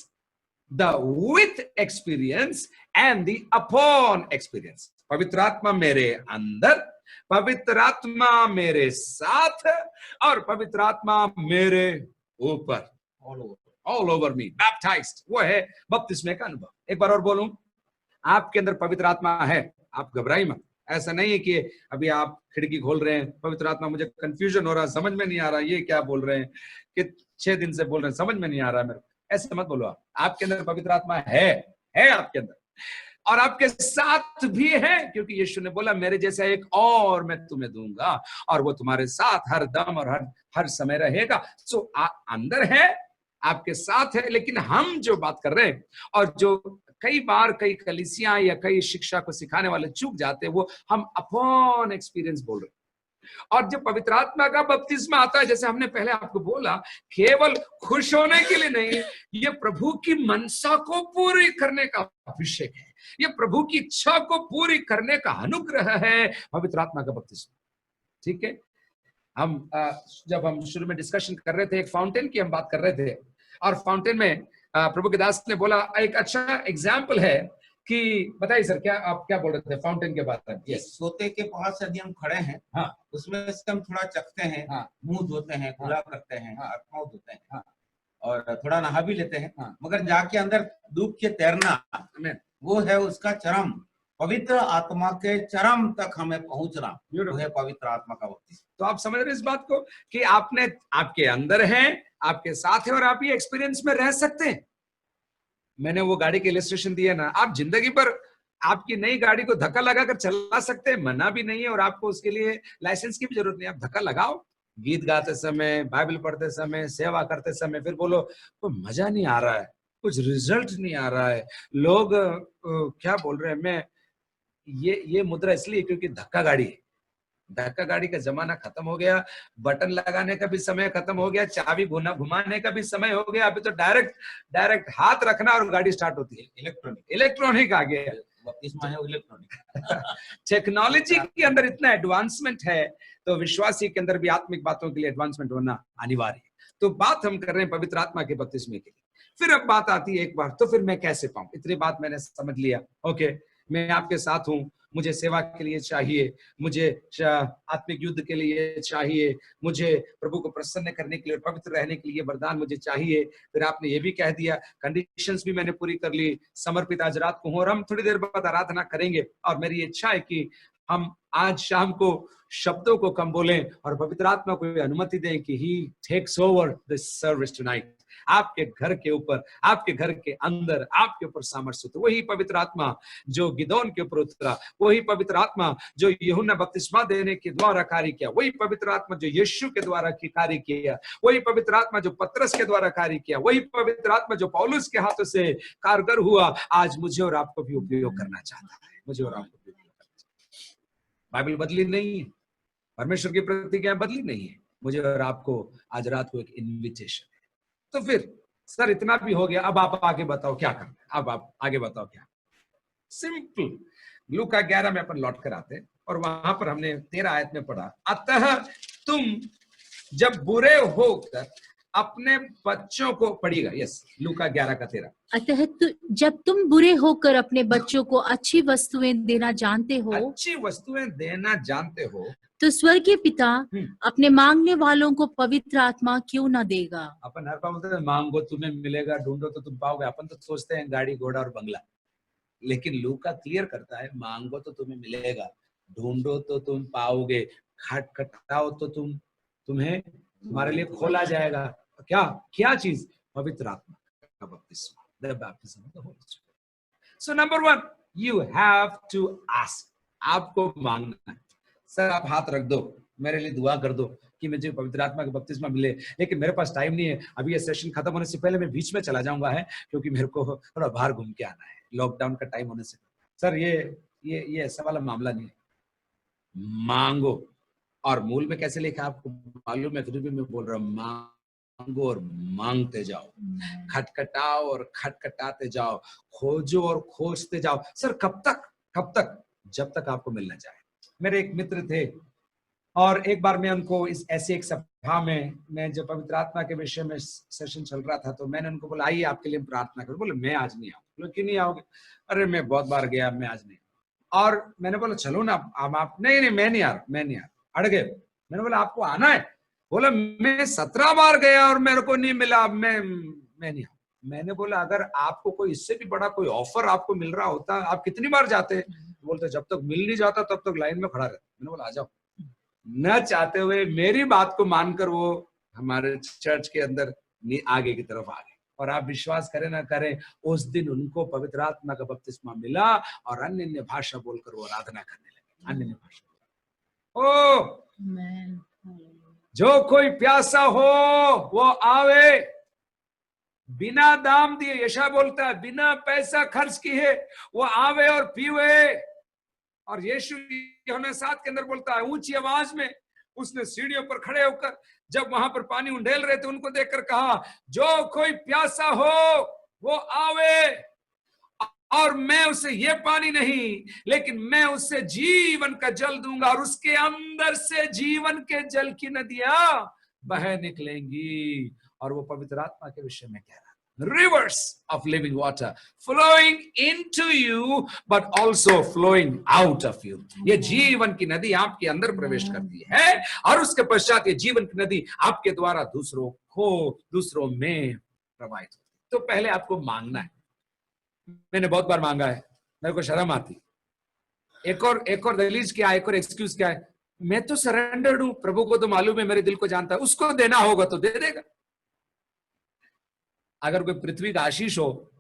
the with experience and the upon experience. पवित्र आत्मा मेरे अंदर, पवित्र आत्मा मेरे साथ और पवित्र आत्मा मेरे ऊपर, ऑल ओवर मी, बैप्टाइज्ड। वो है बपतिस्मे का अनुभव। एक बार और बोलूं, आपके अंदर पवित्र आत्मा है, आप घबराइए मत। ऐसा नहीं है कि अभी आप खिड़की खोल रहे हैं, पवित्र आत्मा मुझे कंफ्यूजन हो रहा है, समझ में नहीं आ रहा ये क्या बोल रहे हैं, कि 6 दिन से बोल रहे हैं, समझ में नहीं आ रहा है मेरे। ऐसे मत बोलो। आपके अंदर पवित्र आत्मा है आपके अंदर, और आपके साथ भी है, क्योंकि यीशु ने बोला, मेरे जैसा एक और मैं तुम्हें दूंगा और वो तुम्हारे साथ हर दम और हर समय रहेगा। सो अंदर है, आपके साथ है। लेकिन हम जो बात कर रहे हैं और जो कई बार कई कलीसियां या कई शिक्षा को सिखाने वाले चूक जाते हैं, वो हम अपॉन एक्सपीरियंस बोल रहे हैं। और जब पवित्र आत्मा का बपतिस्मा आता है, जैसे हमने पहले आपको बोला, केवल खुश होने के लिए नहीं, ये प्रभु की मनसा को पूरी करने का अभिषेक है, ये प्रभु की इच्छा को पूरी करने का अनुग्रह है पवित्र आत्मा का बपतिस्मा। ठीक है, जब हम शुरू में डिस्कशन कर रहे थे, एक फाउंटेन की हम बात कर रहे थे, और फाउंटेन में प्रभु के दास ने बोला एक अच्छा एग्जाम्पल है कि, बताइए सर, क्या आप क्या बोल रहे थे फाउंटेन के बारे में? yes. सोते के पास यदि हम खड़े हैं, हाँ, उसमें से हम थोड़ा चखते हैं, हाँ, मुंह धोते हैं, खुला हाँ, करते हैं, हाँ, पाँव धोते हैं, हाँ, और थोड़ा नहा भी लेते हैं, हाँ, मगर जाके अंदर डूब के तैरना, वो है उसका चरम, पवित्र आत्मा के चरम तक हमें पहुंचना, वो है पवित्र आत्मा का बपतिस्मा। तो आप समझ रहे इस बात को कि आपने, आपके अंदर है, आपके साथ है, और आप ये एक्सपीरियंस में रह सकते हैं। मैंने वो गाड़ी के इलस्ट्रेशन दिया ना, आप जिंदगी पर आपकी नई गाड़ी को धक्का लगाकर चला सकते हैं, मना भी नहीं है, और आपको उसके लिए लाइसेंस की भी जरूरत नहीं है। आप धक्का लगाओ, गीत गाते समय, बाइबल पढ़ते समय, सेवा करते समय, फिर बोलो कोई मजा नहीं आ रहा है, कुछ रिजल्ट नहीं आ रहा है, लोग क्या बोल रहे हैं। मैं ये मुद्रा इसलिए क्योंकि धक्का गाड़ी है, धक्का गाड़ी का जमाना खत्म हो गया, बटन लगाने का भी समय खत्म हो गया, चाबी घुमाने का भी समय हो गया। अभी तो डायरेक्ट हाथ रखना और गाड़ी स्टार्ट होती है। इलेक्ट्रॉनिक आ गया, बपतिस्मा है इलेक्ट्रॉनिक। टेक्नोलॉजी के अंदर इतना एडवांसमेंट है, तो विश्वासी के अंदर भी आत्मिक बातों के लिए एडवांसमेंट होना अनिवार्य है। तो बात हम कर रहे हैं पवित्र आत्मा के बपतिस्मे के लिए। फिर अब बात आती है एक बार, तो फिर मैं कैसे पाऊं? इतनी बात मैंने समझ लिया, ओके, मैं आपके साथ हूं, मुझे सेवा के लिए चाहिए, मुझे आत्मिक युद्ध के लिए चाहिए, मुझे प्रभु को प्रसन्न करने के लिए, पवित्र रहने के लिए वरदान मुझे चाहिए। फिर आपने ये भी कह दिया, कंडीशंस भी मैंने पूरी कर ली, समर्पित आज रात को हो, और हम थोड़ी देर बाद आराधना करेंगे। और मेरी इच्छा है कि हम आज शाम को शब्दों को कम बोलें और पवित्र आत्मा को अनुमति दें कि he takes over this service tonight. आपके घर के ऊपर, आपके घर के अंदर, आपके ऊपर सामर्थ्य। तो वही पवित्र आत्मा जो गिदोन के ऊपर उतरा, वही पवित्र आत्मा जो यूहन्ना बपतिस्मा देने के द्वारा कार्य किया, वही पवित्र आत्मा जो यीशु के द्वारा कार्य किया, वही पवित्र आत्मा जो पतरस के द्वारा कार्य किया, वही पवित्र आत्मा जो पौलुस के हाथों से कारगर हुआ, आज मुझे और आपको भी उपयोग करना चाहता है। मुझे और आपको भी उपयोग करना चाहता है। बाइबल बदली नहीं है, परमेश्वर की प्रतिज्ञा बदली नहीं है। मुझे और आपको आज रात को एक इन्विटेशन। तो फिर सर इतना भी हो गया, अब आप आगे बताओ क्या करना है, अब आप आगे बताओ क्या। सिंपल, लूका 11 में अपन लौट कर आते, और वहां पर हमने 13 आयत में पढ़ा, अतः तुम जब बुरे होकर अपने बच्चों को, पढ़िएगा, यस, लूका 11 का 13, अतः जब तुम बुरे होकर अपने बच्चों को अच्छी वस्तुएं देना जानते हो, अच्छी वस्तुएं देना जानते हो, तो स्वर्गीय पिता अपने मांगने वालों को पवित्र आत्मा क्यों न देगा। अपन हर बार बोलते हैं मांगो तुम्हें मिलेगा, ढूंढो तो तुम पाओगे। अपन तो सोचते हैं गाड़ी घोड़ा और बंगला, लेकिन लूका क्लियर करता है, मांगो तो तुम्हें मिलेगा, ढूंढो तो तुम पाओगे, खटखटाओ तो तुम्हें तुम्हारे लिए खोला जाएगा। क्या चीज? पवित्र आत्मा का बपतिस्मा, the baptism of the Holi Spirit. So number 1, you have to ask, आपको मांगना है। सर आप हाथ रख दो, मेरे लिए दुआ कर दो कि मुझे पवित्र आत्मा का बपतिस्मा मिले, लेकिन मेरे पास टाइम नहीं है, अभी ये सेशन खत्म होने से पहले मैं बीच में चला जाऊंगा, है क्योंकि मेरे को थोड़ा बाहर घूम के आना है, लॉकडाउन का टाइम होने से। सर ये ऐसा वाला मामला नहीं है, मांगो। और मूल में कैसे लिखा आपको मालूम है? फिर भी मैं बोल रहा हूँ, मांगो और मांगते जाओ, खटखटाओ और खटखटाते जाओ, खोजो और खोजते जाओ। सर कब तक? जब तक आपको मिलना चाहे। मेरे एक मित्र थे, और एक बार मैं उनको ऐसे एक सभा में, मैं जब पवित्र आत्मा के विषय में सेशन चल रहा था, तो मैंने उनको बोला आइए आपके लिए प्रार्थना करो। बोले मैं आज नहीं आऊंगा। बोले क्यों नहीं आओगे? अरे मैं बहुत बार गया, मैं आज नहीं। और मैंने बोला चलो ना आप, नहीं मैं नहीं आ रहा, अड़ गए। मैंने बोला आपको आना है? बोला मैं 17 बार गया और मेरे को नहीं मिला, मैं नहीं आऊँ। मैंने बोला अगर आपको कोई इससे भी बड़ा कोई ऑफर आपको मिल रहा होता, आप कितनी बार जाते? बोलते जब तक मिल नहीं जाता तब तक लाइन में खड़ा रहता। मैंने बोला आ जाओ। न चाहते हुए मेरी बात को मानकर वो हमारे चर्च के अंदर आगे की तरफ आ गए, और आप विश्वास करें ना करें, उस दिन उनको पवित्र आत्मा का बपतिस्मा मिला और अन्य भाषा बोलकर वो आराधना करने लगे। अन्य भाषा। जो कोई प्यासा हो वो आवे, बिना दाम दिए, यशा बोलता है बिना पैसा खर्च किए वो आवे और पीवे। और यीशु यूहन्ना 7 के अंदर बोलता है ऊंची आवाज में, उसने सीढ़ियों पर खड़े होकर जब वहां पर पानी उंडेल रहे थे उनको देखकर कहा, जो कोई प्यासा हो वो आवे, और मैं उसे ये पानी नहीं लेकिन मैं उसे जीवन का जल दूंगा, और उसके अंदर से जीवन के जल की नदियां बह निकलेंगी। और वो पवित्र आत्मा के विषय में कह रहा है, rivers of living water flowing into you but also flowing out of you. ये जीवन की नदी आपके अंदर प्रवेश करती है और उसके पश्चात ये जीवन की नदी आपके द्वारा दूसरों में प्रवाहित होती है। तो पहले आपको मांगना है। मैंने बहुत बार मांगा है, मेरे को शर्म आती। एक और दलील क्या है, एक और एक्सक्यूज क्या है, मैं तो सरेंडर्ड हूं, प्रभु को तो मालूम है, मेरे दिल को जानता है, उसको देना होगा तो दे देगा। अगर कोई पृथ्वी का आशीष हो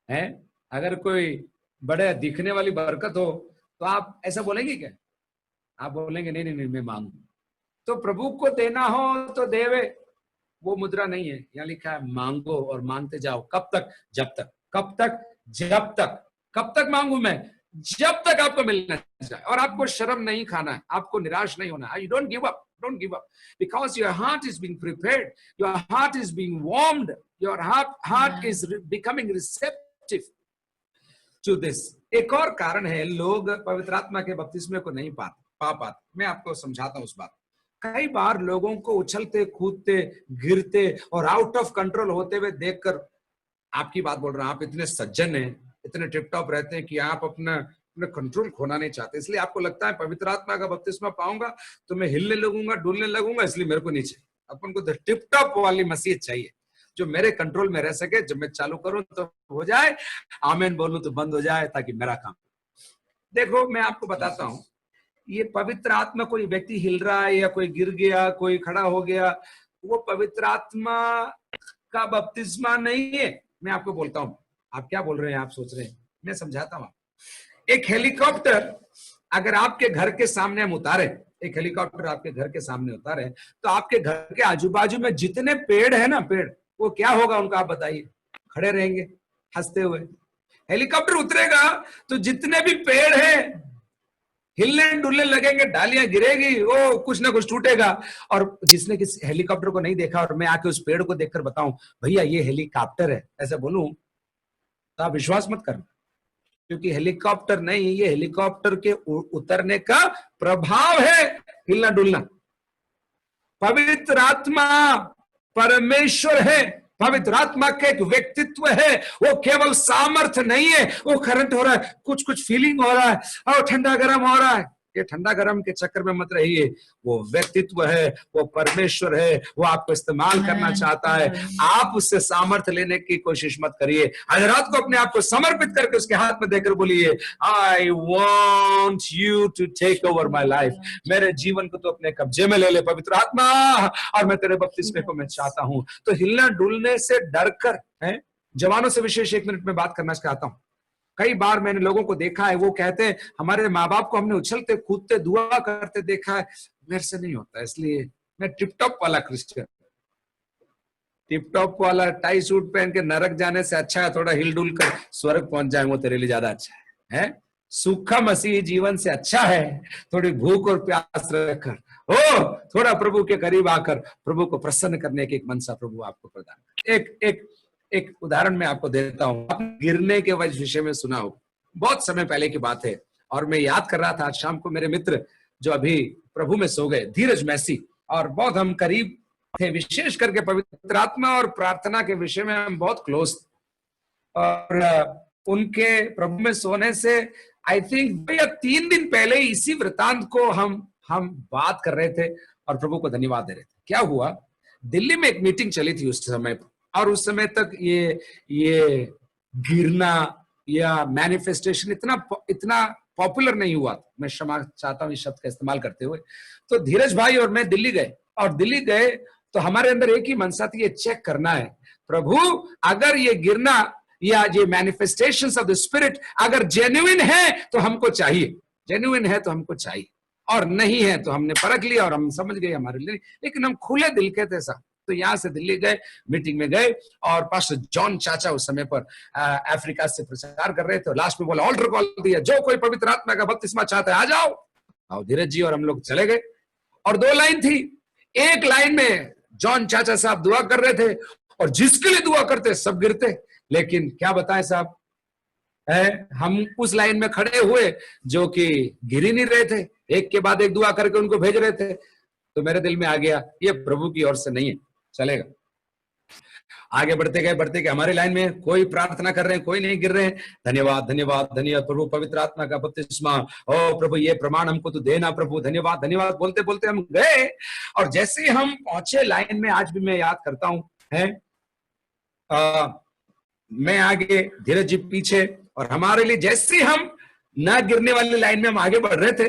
है, अगर कोई बड़े दिखने वाली बरकत हो तो आप ऐसा बोलेंगे क्या? आप बोलेंगे नहीं नहीं नहीं मैं मांगू। तो प्रभु को देना हो तो देवे, वो मुद्रा नहीं है। यहाँ लिखा है मांगो और मांगते जाओ। कब तक? जब तक। कब तक? जब तक। कब तक मांगू मैं? जब तक आपको मिलना चाहिए। और आपको शर्म नहीं खाना है, आपको निराश नहीं होना है। You don't give up, don't give up, because your heart is being prepared, your heart is being warmed, your heart is becoming receptive to this। एक और कारण है लोग पवित्र आत्मा के बपतिस्मे को नहीं पा पाते। मैं आपको समझाता हूं उस बात। कई बार लोगों को उछलते कूदते गिरते और आउट ऑफ कंट्रोल होते हुए देखकर, आपकी बात बोल रहा हूं, आप इतने सज्जन हैं, इतने टिप टॉप रहते हैं कि आप अपना कंट्रोल खोना नहीं चाहते, इसलिए आपको लगता है पवित्र आत्मा का बपतिस्मा पाऊंगा तो मैं हिलने लगूंगा, डुलने लगूंगा, इसलिए मेरे को नहीं चाहिए। अपन को तो टिप टॉप वाली मसीह चाहिए जो मेरे कंट्रोल में रह सके। जब मैं चालू करूं तो हो जाए, आमीन बोलूं तो बंद हो जाए, ताकि मेरा काम। देखो मैं आपको बताता हूं, ये पवित्र आत्मा, कोई व्यक्ति हिल रहा है या कोई गिर गया, कोई खड़ा हो गया, वो पवित्र आत्मा का बपतिस्मा नहीं है। मैं आपको बोलता हूं, आप क्या बोल रहे हैं, आप सोच रहे हैं, मैं समझाता हूं। एक हेलीकॉप्टर अगर आपके घर के सामने हम उतारे, एक हेलीकॉप्टर आपके घर के सामने उतारे, तो आपके घर के आजू बाजू में जितने पेड़ है ना, पेड़, वो क्या होगा उनका, आप बताइए? खड़े रहेंगे हंसते हुए। हेलीकॉप्टर उतरेगा तो जितने भी पेड़ हैं हिलने डुलने लगेंगे, डालियां गिरेगी, वो कुछ ना कुछ टूटेगा। और जिसने किसी हेलीकॉप्टर को नहीं देखा और मैं आके उस पेड़ को देखकर बताऊं भैया ये हेलीकॉप्टर है, ऐसा बोलूं तो आप विश्वास मत करना, क्योंकि हेलीकॉप्टर नहीं, ये हेलीकॉप्टर के उतरने का प्रभाव है, हिलना डुलना। पवित्र आत्मा परमेश्वर है, पवित्र आत्मा का एक व्यक्तित्व है, वो केवल सामर्थ्य नहीं है। वो करंट हो रहा है, कुछ कुछ फीलिंग हो रहा है, और ठंडा गर्म हो रहा है, ये ठंडा गर्म के चक्कर में मत रहिए। वो व्यक्तित्व है, वो परमेश्वर है, वो आपको इस्तेमाल करना चाहता है। आप उससे सामर्थ्य लेने की कोशिश मत करिए। आज रात को अपने आप को समर्पित करके उसके हाथ में देकर बोलिए, I want you to take over my life. मेरे जीवन को तो अपने कब्जे में ले ले पवित्र आत्मा, और मैं तेरे बपतिस्मे को मैं चाहता हूं। तो हिलना डुलने से डर कर, जवानों से विशेष 1 मिनट में बात करना चाहता हूं। कई बार मैंने लोगों को देखा है, वो कहते हैं हमारे माँ बाप को हमने उछलते कूदते दुआ करते देखा है, मेरे से नहीं होता, इसलिए मैं टिप टॉप वाला क्रिश्चियन, टिप टॉप वाला टाई सूट पहन के नरक जाने से अच्छा है थोड़ा हिल डुल कर स्वर्ग पहुंच जाए, वो तेरे लिए ज्यादा अच्छा है। सूखा मसीही जीवन से अच्छा है थोड़ी भूख और प्यास रखकर, थोड़ा प्रभु के करीब आकर प्रभु को प्रसन्न करने की एक मनसा प्रभु आपको प्रदान। एक उदाहरण मैं आपको देता हूं। गिरने के विषय में सुना हो, बहुत समय पहले की बात है, और मैं याद कर रहा था आज शाम को, मेरे मित्र जो अभी प्रभु में सो गए, धीरज मैसी, और बहुत हम करीब थे, विशेष करके पवित्र आत्मा और प्रार्थना के विषय में हम बहुत क्लोज थे। और उनके प्रभु में सोने से आई थिंक 3 दिन पहले इसी वृतांत को हम बात कर रहे थे और प्रभु को धन्यवाद दे रहे थे। क्या हुआ, दिल्ली में एक मीटिंग चली थी उस समय पर, और उस समय तक ये गिरना या मैनिफेस्टेशन इतना पॉपुलर नहीं हुआ। मैं क्षमा चाहता हूं इस शब्द का इस्तेमाल करते हुए। तो धीरज भाई और मैं दिल्ली गए, और दिल्ली गए तो हमारे अंदर एक ही मनसा थी, ये चेक करना है प्रभु, अगर ये गिरना या ये मैनिफेस्टेशंस ऑफ द स्पिरिट अगर जेन्युइन है तो हमको चाहिए, जेन्युइन है तो हमको चाहिए, और नहीं है तो हमने परख लिया और हम समझ गए हमारे लिए। लेकिन हम खुले दिल के थे साहब। तो यहां से दिल्ली गए, मीटिंग में गए, और पास्टर जॉन चाचा उस समय पर अफ्रीका से प्रचार कर रहे थे। लास्ट में बोला, ऑल्टर कॉल दिया, जो कोई पवित्र आत्मा का बपतिस्मा चाहता है आ जाओ। और धीरज जी और हम लोग चले गए, और 2 लाइन थी। एक लाइन में जॉन चाचा साहब दुआ कर रहे थे और जिसके लिए दुआ करते सब गिरते। लेकिन क्या बताएं साहब, हम उस लाइन में खड़े हुए जो कि गिर ही नहीं रहे थे, एक के बाद एक दुआ करके उनको भेज रहे थे। तो मेरे दिल में आ गया ये प्रभु की ओर से नहीं है, चलेगा। आगे बढ़ते गए हमारी लाइन में कोई प्रार्थना कर रहे हैं, कोई नहीं गिर रहे हैं। धन्यवाद धन्यवाद धन्यवाद प्रभु, पवित्र आत्मा का बपतिस्मा, ओ प्रभु ये प्रमाण हमको तो देना प्रभु, धन्यवाद धन्यवाद बोलते बोलते हम गए। और जैसे ही हम पहुंचे लाइन में, आज भी मैं याद करता हूं, मैं आगे, धीरज जी पीछे, और हमारे लिए जैसे ही हम ना गिरने वाली लाइन में हम आगे बढ़ रहे थे,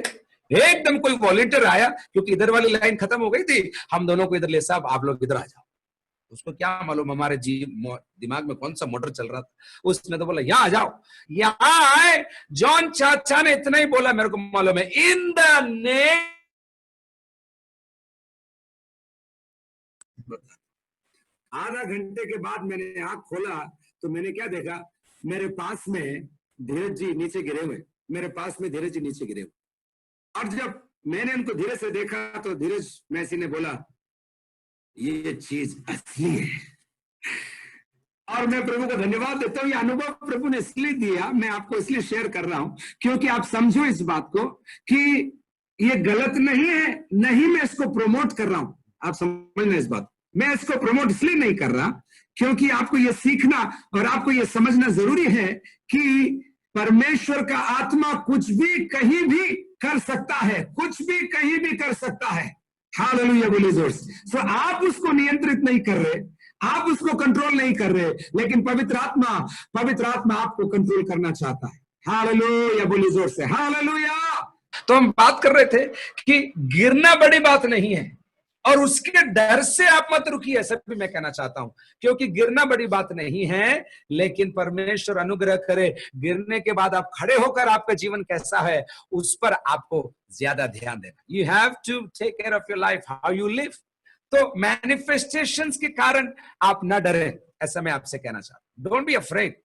एकदम कोई वॉलंटियर आया, क्योंकि इधर वाली लाइन खत्म हो गई थी। हम दोनों को इधर ले, साहब आप लोग इधर आ जाओ। उसको क्या मालूम हमारे दिमाग में कौन सा मोटर चल रहा था। उसने तो बोला यहाँ आ जाओ, यहाँ आए। जॉन चाचा ने इतना ही बोला, मेरे को मालूम है, इन द नेम। आधा घंटे के बाद मैंने आंख खोला तो मैंने क्या देखा, मेरे पास में धीरज जी नीचे गिरे हुए, मेरे पास में धीरज जी नीचे गिरे हुए। और जब मैंने उनको धीरे से देखा तो धीरज मैसी ने बोला ये चीज असली है। और मैं प्रभु को धन्यवाद देता हूं, ये अनुभव प्रभु ने इसलिए दिया, मैं आपको इसलिए शेयर कर रहा हूं क्योंकि आप समझो इस बात को कि ये गलत नहीं है, नहीं मैं इसको प्रमोट कर रहा हूं। आप समझना इस बात, मैं इसको प्रमोट इसलिए नहीं कर रहा क्योंकि आपको ये सीखना और आपको ये समझना जरूरी है कि परमेश्वर का आत्मा कुछ भी कहीं भी कर सकता है, कुछ भी कहीं भी कर सकता है। हालेलुया बोलिए जोर से। सो आप उसको नियंत्रित नहीं कर रहे, आप उसको कंट्रोल नहीं कर रहे, लेकिन पवित्र आत्मा आपको कंट्रोल करना चाहता है। हालेलुया बोलिए जोर से, हालेलुया। तो हम बात कर रहे थे कि गिरना बड़ी बात नहीं है, और उसके डर से आप मत रुकिए, ऐसा भी मैं कहना चाहता हूं, क्योंकि गिरना बड़ी बात नहीं है, लेकिन परमेश्वर अनुग्रह करे, गिरने के बाद आप खड़े होकर आपका जीवन कैसा है उस पर आपको ज्यादा ध्यान देना। You have to take care of your life, how you live. तो मैनिफेस्टेशंस के कारण आप ना डरे, ऐसा मैं आपसे कहना चाहता हूं। Don't be afraid.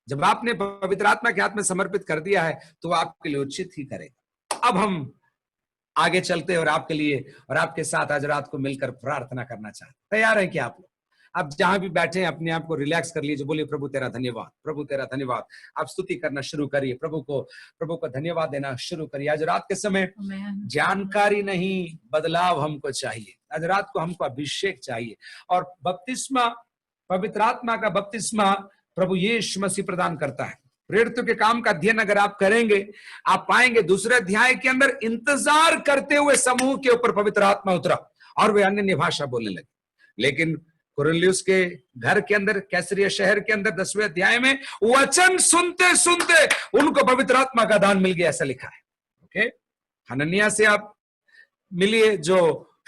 जब आपने पवित्र आत्मा के हाथ में समर्पित कर दिया है तो आपके लिए उचित ही करेगा। अब हम आगे चलते और आपके लिए और आपके साथ आज रात को मिलकर प्रार्थना करना चाहते। तैयार है क्या आप लोग? आप जहां भी बैठे हैं अपने आप को रिलैक्स कर लीजिए, बोलिए प्रभु तेरा धन्यवाद, प्रभु तेरा धन्यवाद। आप स्तुति करना शुरू करिए, प्रभु को धन्यवाद देना शुरू करिए। आज रात के समय जानकारी नहीं, बदलाव हमको चाहिए। आज रात को हमको अभिषेक चाहिए, और बपतिस्मा, पवित्र आत्मा का बपतिस्मा प्रभु यीशु मसीह प्रदान करता है। प्रेरितों के काम का अध्ययन अगर आप करेंगे, आप पाएंगे 2 अध्याय के अंदर इंतजार करते हुए समूह के ऊपर पवित्र आत्मा उतरा और वे अन्य भाषा बोलने लगे। लेकिन कुरिन्युस के घर के अंदर, कैसरिया शहर के अंदर 10वें अध्याय में वचन सुनते सुनते उनको पवित्र आत्मा का दान मिल गया, ऐसा लिखा है। ओके, हनन्याह से आप मिलिए जो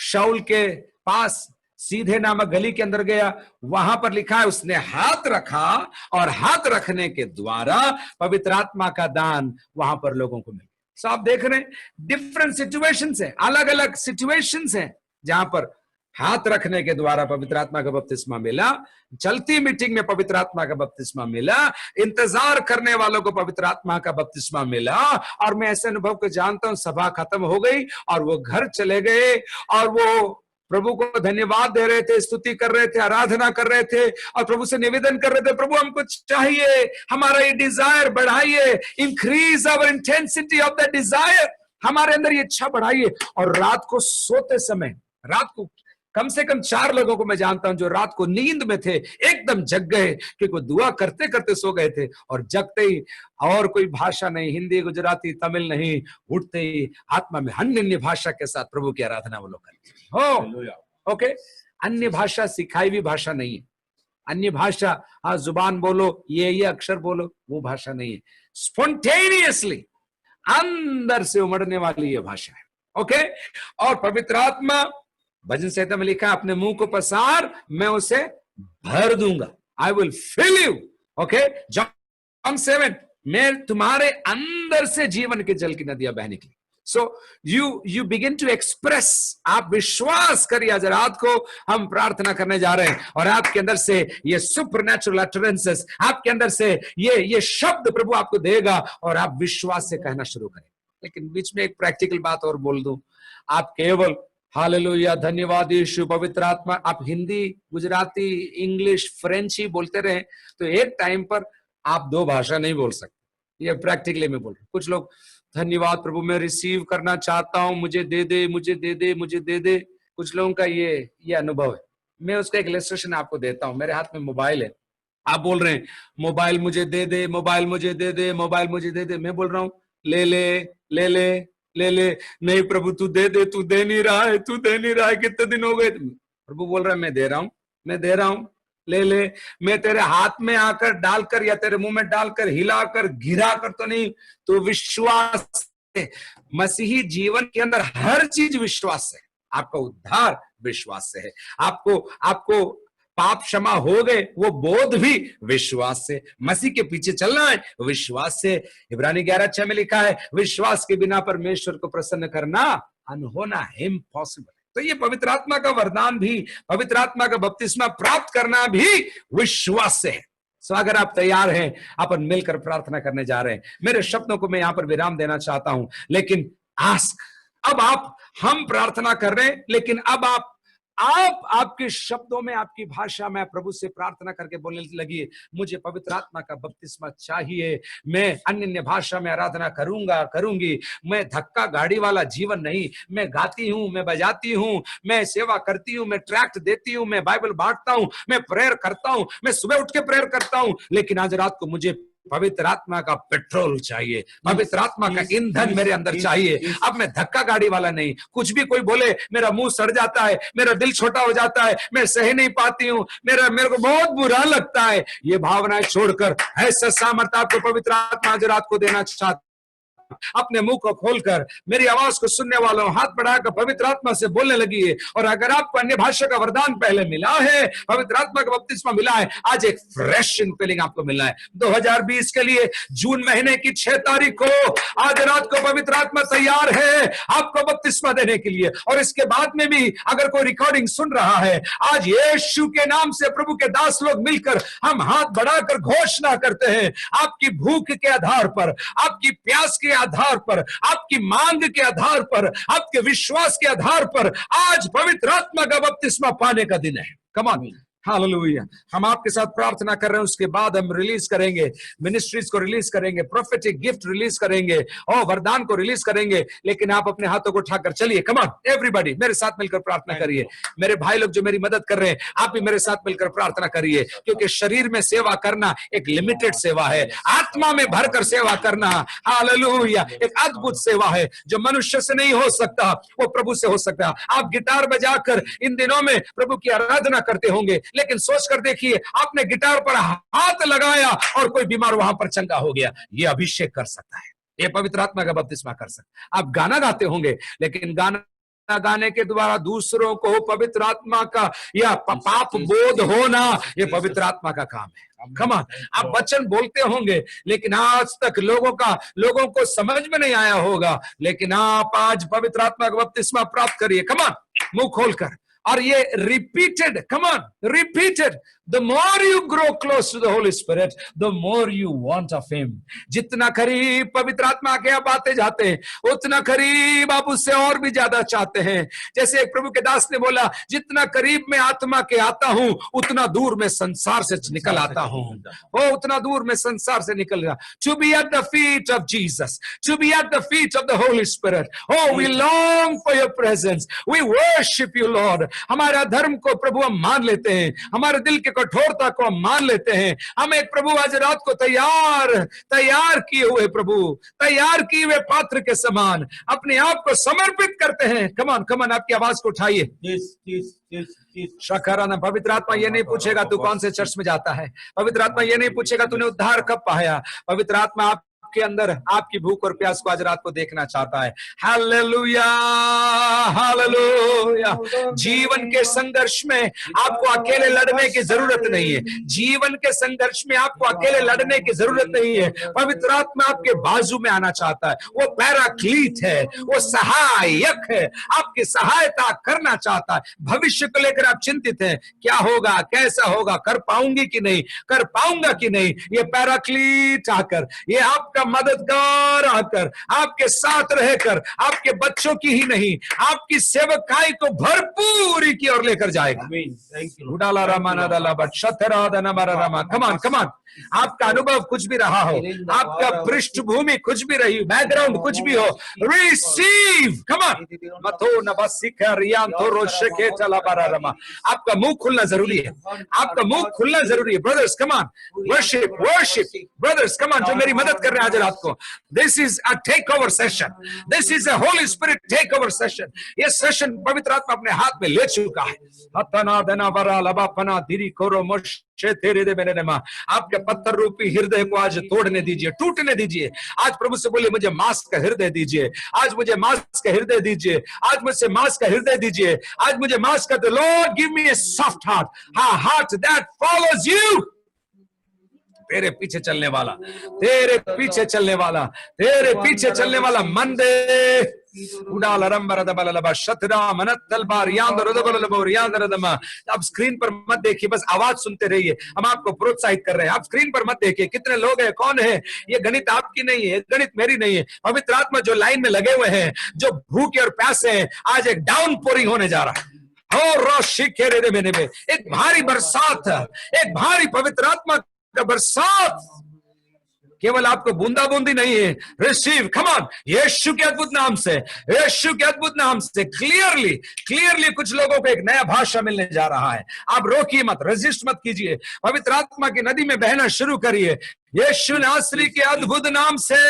शाऊल के पास सीधे नामक गली के अंदर गया, वहां पर लिखा है उसने हाथ रखा और हाथ रखने के द्वारा पवित्र आत्मा का दान वहां पर लोगों को मिला। सो आप देख रहे हैं डिफरेंट सिचुएशंस हैं, अलग अलग सिचुएशंस हैं जहां पर हाथ रखने के द्वारा पवित्र आत्मा का बपतिस्मा मिला, चलती मीटिंग में पवित्र आत्मा का बपतिस्मा मिला, इंतजार करने वालों को पवित्र आत्मा का बपतिस्मा मिला। और मैं ऐसे अनुभव को जानता हूं, सभा खत्म हो गई और वो घर चले गए और वो प्रभु को धन्यवाद दे रहे थे, स्तुति कर रहे थे, आराधना कर रहे थे और प्रभु से निवेदन कर रहे थे, प्रभु हमको चाहिए, हमारा ये डिजायर बढ़ाइए, increase our intensity of the desire, हमारे अंदर ये इच्छा बढ़ाइए। और रात को सोते समय, रात को कम से कम 4 लोगों को मैं जानता हूं जो रात को नींद में थे, एकदम जग गए, क्योंकि वो दुआ करते करते सो गए थे, और जगते ही और कोई भाषा नहीं, हिंदी, गुजराती, तमिल नहीं, उठते ही आत्मा में अन्य भाषा के साथ प्रभु की आराधना वो लोग करते हो। ओके, अन्य भाषा सिखाई हुई भाषा नहीं है, अन्य भाषा हाँ जुबान बोलो, ये अक्षर बोलो, वो भाषा नहीं है, स्पॉन्टेनियसली अंदर से उमड़ने वाली ये भाषा है। ओके, और पवित्र आत्मा, भजन संहिता में लिखा है, अपने मुंह को पसार, मैं उसे भर दूंगा, I will fill you. Okay, John 7, मैं तुम्हारे अंदर से जीवन के जल की नदियां बह निकली। So you begin to express, आप विश्वास करिए। आज रात को हम प्रार्थना करने जा रहे हैं और आपके अंदर से ये सुपरनैचुरल अटरेंसेस, आपके अंदर से ये शब्द प्रभु आपको देगा और आप विश्वास से कहना शुरू करें। लेकिन बीच में एक प्रैक्टिकल बात और बोल दूं, आप केवल हालेलुया धन्यवाद यीशु पवित्र आत्मा आप हिंदी, गुजराती, इंग्लिश, फ्रेंच ही बोलते रहे तो एक टाइम पर आप 2 भाषा नहीं बोल सकते। ये प्रैक्टिकली में बोल रहा हूं। कुछ लोग धन्यवाद प्रभु मैं रिसीव करना चाहता हूं, मुझे दे दे, मुझे दे दे, मुझे दे दे। कुछ लोगों का ये अनुभव है। मैं उसका एक इलस्ट्रेशन आपको देता हूं। मेरे हाथ में मोबाइल है, आप बोल रहे हैं मोबाइल मुझे दे दे, मोबाइल मुझे दे दे, मोबाइल मुझे दे दे। मैं बोल रहा हूं ले ले ले ले ले ले। नहीं प्रभु तू दे दे, तू दे नहीं रहा है, तू दे नहीं रहा है, कितने दिन हो गए। प्रभु बोल रहा है मैं दे रहा हूं, मैं दे रहा हूं, ले ले। मैं तेरे हाथ में आकर डालकर या तेरे मुंह में डालकर हिलाकर गिरा कर तो नहीं, तो विश्वास है। मसीही जीवन के अंदर हर चीज विश्वास है। आपका उद्धार विश्वास से है। आपको पाप क्षमा हो गए वो बोध भी विश्वास से। मसीह के पीछे चलना है विश्वास से। इब्रानी 11:6 में लिखा है विश्वास के बिना परमेश्वर को प्रसन्न करना अनहोना है, इम्पॉसिबल। तो ये पवित्र आत्मा का वरदान भी, पवित्र आत्मा का बपतिस्मा प्राप्त करना भी विश्वास से है। सो अगर आप तैयार हैं, अपन मिलकर प्रार्थना करने जा रहे हैं। मेरे शब्दों को मैं यहां पर विराम देना चाहता हूं, लेकिन अब हम प्रार्थना कर रहे हैं, लेकिन अब आप आपके शब्दों में, आपकी भाषा में प्रभु से प्रार्थना करके बोलने लगिए मुझे पवित्र आत्मा का बपतिस्मा चाहिए। मैं अन्य भाषा में आराधना करूंगी। मैं धक्का गाड़ी वाला जीवन नहीं। मैं गाती हूं, मैं बजाती हूं, मैं सेवा करती हूं, मैं ट्रैक्ट देती हूं, मैं बाइबल बांटता हूं, मैं प्रेयर करता हूं, मैं सुबह उठ के प्रेयर करता हूं, लेकिन आज रात को मुझे पवित्र आत्मा का पेट्रोल चाहिए, पवित्र आत्मा का ईंधन मेरे अंदर चाहिए। अब मैं धक्का गाड़ी वाला नहीं। कुछ भी कोई बोले मेरा मुंह सड़ जाता है, मेरा दिल छोटा हो जाता है, मैं सह नहीं पाती हूँ, मेरे को बहुत बुरा लगता है। ये भावनाएं छोड़कर ऐसा सामर्थ्य आपको पवित्र आत्मा आज रात को देना चाहता। अपने मुंह को खोलकर मेरी आवाज को सुनने वालों हाथ बढ़ाकर पवित्र आत्मा से बोलने लगी है। और अगर आपको अन्य भाषा का वरदान पहले मिला है, पवित्र आत्मा का बपतिस्मा मिला है, आज एक फ्रेश इनफिलिंग आपको मिलना है। 2020 के लिए जून महीने की 6 तारीख को आज रात को पवित्र आत्मा तैयार है आपको बपतिस्मा देने के लिए। और इसके बाद में भी अगर कोई रिकॉर्डिंग सुन रहा है, आज यीशु के नाम से प्रभु के दास लोग मिलकर हम हाथ बढ़ाकर घोषणा करते हैं, आपकी भूख के आधार पर, आपकी प्यास के आधार पर, आपकी मांग के आधार पर, आपके विश्वास के आधार पर आज पवित्र आत्मा का बपतिस्मा पाने का दिन है। Come on, hallelujah. हम आपके साथ प्रार्थना कर रहे हैं, उसके बाद हम रिलीज करेंगे, मिनिस्ट्रीज को रिलीज करेंगे, प्रोफेटिक गिफ्ट रिलीज करेंगे और वरदान को रिलीज करेंगे। लेकिन आप अपने हाथों को उठाकर चलिए, कम ऑन एवरीबॉडी, मेरे साथ मिलकर प्रार्थना करिए। मेरे भाई लोग जो मेरी मदद कर रहे हैं, आप भी मेरे साथ मिलकर प्रार्थना करिए, क्योंकि शरीर में सेवा करना एक लिमिटेड सेवा है, आत्मा में भरकर सेवा करना हालेलुया एक अद्भुत सेवा है। जो मनुष्य से नहीं हो सकता वो प्रभु से हो सकता। आप गिटार बजाकर इन दिनों में प्रभु की आराधना करते होंगे, लेकिन सोच कर देखिए आपने गिटार पर हाथ लगाया और कोई बीमार वहां पर चंगा हो गया। ये अभिषेक कर सकता है, ये पवित्र आत्मा का बपतिस्मा कर सकता है। आप गाना गाते होंगे, लेकिन गाना गाने के द्वारा दूसरों को पवित्र आत्मा का या पाप बोध होना, ये पवित्र आत्मा का काम है। कम ऑन, आप वचन बोलते होंगे, लेकिन आज तक लोगों को समझ में नहीं आया होगा, लेकिन आप आज पवित्र आत्मा का बपतिस्मा प्राप्त करिए। कम ऑन, मुंह खोलकर। और ये repeated, come on, repeated. The more you grow close to the Holy Spirit, the more you want of Him. जितना करीब पवित्र आत्मा के आप आते जाते हैं, उतना करीब आप उससे और भी ज्यादा चाहते हैं। जैसे एक प्रभु के दास ने बोला, जितना करीब मैं आत्मा के आता हूं, उतना दूर मैं संसार से निकल आता हूं। उतना दूर मैं संसार से निकल रहा। To be at the feet of Jesus, to be at the feet of the Holy Spirit. Oh, we long for your presence. We worship you, Lord. हमारा धर्म को प्रभु हम मान लेते हैं, हमारे दिल के कठोरता को हम मान लेते हैं। हम एक प्रभु आज रात को तैयार किए हुए प्रभु, तैयार किए हुए पात्र के समान अपने आप को समर्पित करते हैं। कमान कमान, आपकी आवाज को उठाइए। शकाराना। पवित्र आत्मा ये नहीं पूछेगा तू कौन से चर्च में जाता है, पवित्र आत्मा ये नहीं पूछेगा तूने उद्धार कब पाया। पवित्र आत्मा आपके अंदर आपकी भूख और प्यास को आज रात को देखना चाहता है। Hallelujah, hallelujah. जीवन के संघर्ष में आपको अकेले लड़ने की जरूरत नहीं है। जीवन के संघर्ष में आपको अकेले लड़ने की जरूरत नहीं है। पवित्र आत्मा आपके बाजू में आना चाहता है। वो पैराक्लीट है, वो सहायक है, आपकी सहायता करना चाहता है। भविष्य को लेकर आप चिंतित हैं, क्या होगा, कैसा होगा, कर पाऊंगी कि नहीं, कर पाऊंगा कि नहीं। ये पैराक्लीट आकर, ये आपका आपका मददगार आकर आपके साथ रहकर आपके बच्चों की ही नहीं आपकी सेवकाई को भरपूरी की ओर लेकर जाएगा। उडाला रामानादाला बच्छतराधना मरारमा। कमान कमान, आपका अनुभव कुछ भी रहा हो, आपका पृष्ठभूमि कुछ भी रही, बैकग्राउंड कुछ भी हो, रिसीव। कमान मतो नबसिका रियांतो रोशके चला बरारमा। आपका मुंह खुलना जरूरी है, आपका मुंह खुलना जरूरी है। Brothers come on, worship worship. Brothers come on, जो मेरी मदद कर रहे हैं आज रात को, this is a take over session, this is a Holy Spirit take over session. ये सेशन पवित्र आत्मा अपने हाथ में ले चुका है। हतना दना बरा लबा पना धीरी कोरो मोश तेरे दे मेरे नमा। आपके पत्थर रूपी हृदय को आज तोड़ने दीजिए, टूटने दीजिए। आज प्रभु से बोलिए मुझे मांस का हृदय दीजिए, आज मुझे मांस का हृदय दीजिए, आज मुझसे मांस का हृदय दीजिए, आज मुझे मांस का। Lord give me A soft heart, heart that follows you. तेरे पीछे चलने वाला, तेरे पीछे चलने वाला, तेरे पीछे चलने वाला मन दे। उडाल रंबरदबलबा शतरा मनत तलबार यांदरदबलबो यांदरदमा। अब स्क्रीन पर मत देखिए, बस आवाज सुनते रहिए। हम आपको प्रोत्साहित कर रहे हैं। आप स्क्रीन पर मत देखिए कितने लोग हैं, कौन है। ये गणित आपकी नहीं है, गणित मेरी नहीं है। पवित्र आत्मा जो लाइन में लगे हुए हैं, जो भूखे और प्यासे हैं, आज एक डाउन पोरिंग होने जा रहा है। एक भारी बरसात, एक भारी पवित्र आत्मा का बरसात केवल आपको बूंदा बूंदी नहीं है। रिसीव, कम ऑन, यीशु के अद्भुत नाम से, यीशु के अद्भुत नाम से क्लियरली कुछ लोगों को एक नया भाषा मिलने जा रहा है। आप रोकिए मत, रेजिस्ट मत कीजिए, पवित्र आत्मा की नदी में बहना शुरू करिए। यीशु नासरी के अद्भुत नाम से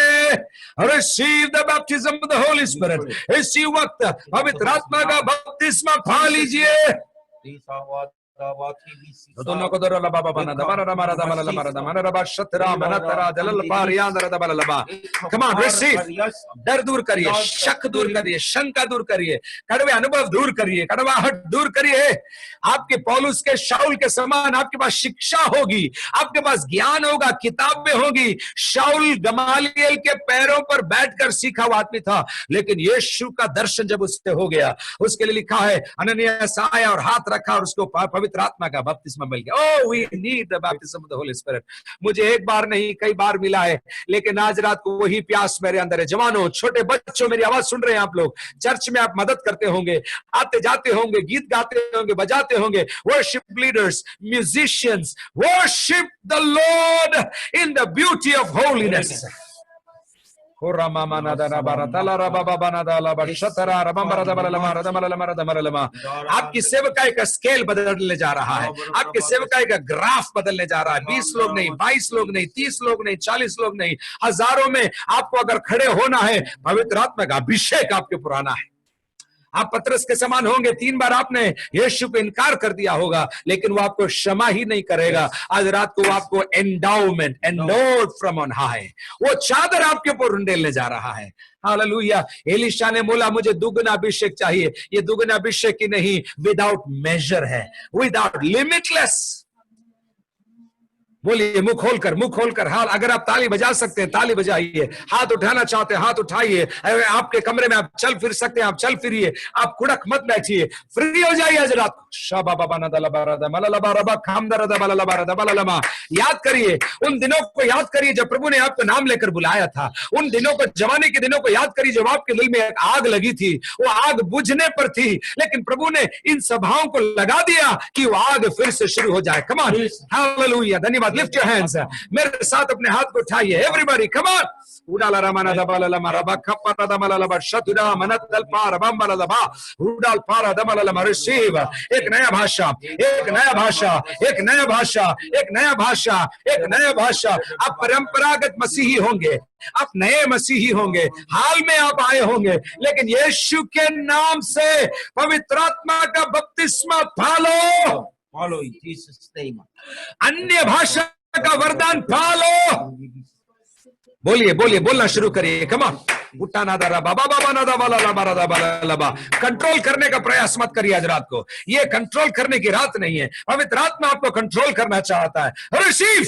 receive the baptism of the Holi spirit. इसी वक्त पवित्र आत्मा का बपतिस्मा पा लीजिए। दोनों को दर लबा बना दमरा रमरा दमला लमरा दमरा रबा शतरा मनतरा जलल पार यांदर दबल लबा। Come on, receive. डर दूर करिए, शक दूर करिए, शंका दूर करिए, कड़वे अनुभव दूर करिए, कड़वाहट दूर करिए। आपके पौलुस के शाऊल के समान आपके पास शिक्षा होगी, आपके पास ज्ञान होगा, किताबें होगी। शाऊल गमालियल के पैरों पर बैठकर सीखा हुआ आदमी था, लेकिन यीशु का दर्शन जब उससे हो गया, उसके लिए लिखा है अननियास आया और हाथ रखा और उसको पवित्र आत्मा का बपतिस्मा मिल गया। Oh, we need the baptism of the Holi spirit. मुझे एक बार नहीं कई बार मिला है, लेकिन आज रात को वही प्यास मेरे अंदर है। जवानों, छोटे बच्चों, मेरी आवाज सुन रहे हैं आप लोग, चर्च में आप मदद करते होंगे, आते जाते होंगे, गीत गाते होंगे, बजाते होंगे। Worship leaders, musicians, worship the Lord in the beauty of holiness. आपकी सेवकाई का स्केल बदलने जा रहा है, आपके सेवकाई का ग्राफ बदलने जा रहा है। 20 लोग नहीं, 22 लोग नहीं, 30 लोग नहीं, 40 लोग नहीं, हजारों में आपको अगर खड़े होना है, पवित्र आत्मा का अभिषेक आपके पुराना है। आप पतरस के समान होंगे। 3 बार आपने यीशु को इनकार कर दिया होगा, लेकिन वो आपको क्षमा ही नहीं करेगा। आज रात को आपको endowment, endowed from on high, वो चादर आपके ऊपर उंडेलने जा रहा है। हालेलुया। एलीशा ने बोला मुझे दुगना अभिषेक चाहिए। ये दुगना अभिषेक ही नहीं, विदाउट मेजर है, विदाउट लिमिटलेस। बोलिए मुंह खोलकर। हाल, अगर आप ताली बजा सकते हैं ताली बजाइए, हाथ उठाना चाहते हैं हाथ उठाइए। अगर आपके कमरे में आप चल फिर सकते हैं आप चल फिरिए, आप कुड़क मत बैठिए, फ्री हो जाइए आज रात को। याद करिए उन दिनों को, याद करिए जब प्रभु ने आपको नाम लेकर बुलाया था। उन दिनों को, जवानी के दिनों को याद करिए जब आपके दिल में एक आग लगी थी, वो आग बुझने पर थी, लेकिन प्रभु ने इन सभाओं को लगा दिया कि वो आग फिर से शुरू हो जाए। कम ऑन, हालेलुया, धन्यवाद। लिफ्ट योर हैंड्स, मेरे साथ अपने हाथ को उठाइए, एवरीबॉडी कम ऑन। उडाला रामाना दबाला लमा रबा खपरा दमला लबा शतुरा मनतल पार बमला लबा उडाल पारा दमला लमा। रिसीव एक नया भाषा, एक नया भाषा, एक नया भाषा, एक नया भाषा, एक नया भाषा। आप परंपरागत मसीही होंगे, आप नए मसीही होंगे, हाल में आप आए होंगे, लेकिन यीशु के नाम से पवित्र आत्मा का बपतिस्मा पालो, Follow in Jesus' name. अन्य भाषा का वरदान पालो। बोलिए बोलना शुरू करिए। कम ऑन, उठाना दरा बाबा बाबा ना दाबा लबा। कंट्रोल करने का प्रयास मत करिए आज रात को, ये कंट्रोल करने की रात नहीं है। पवित्र आत्मा आपको कंट्रोल करना चाहता है। रिसीव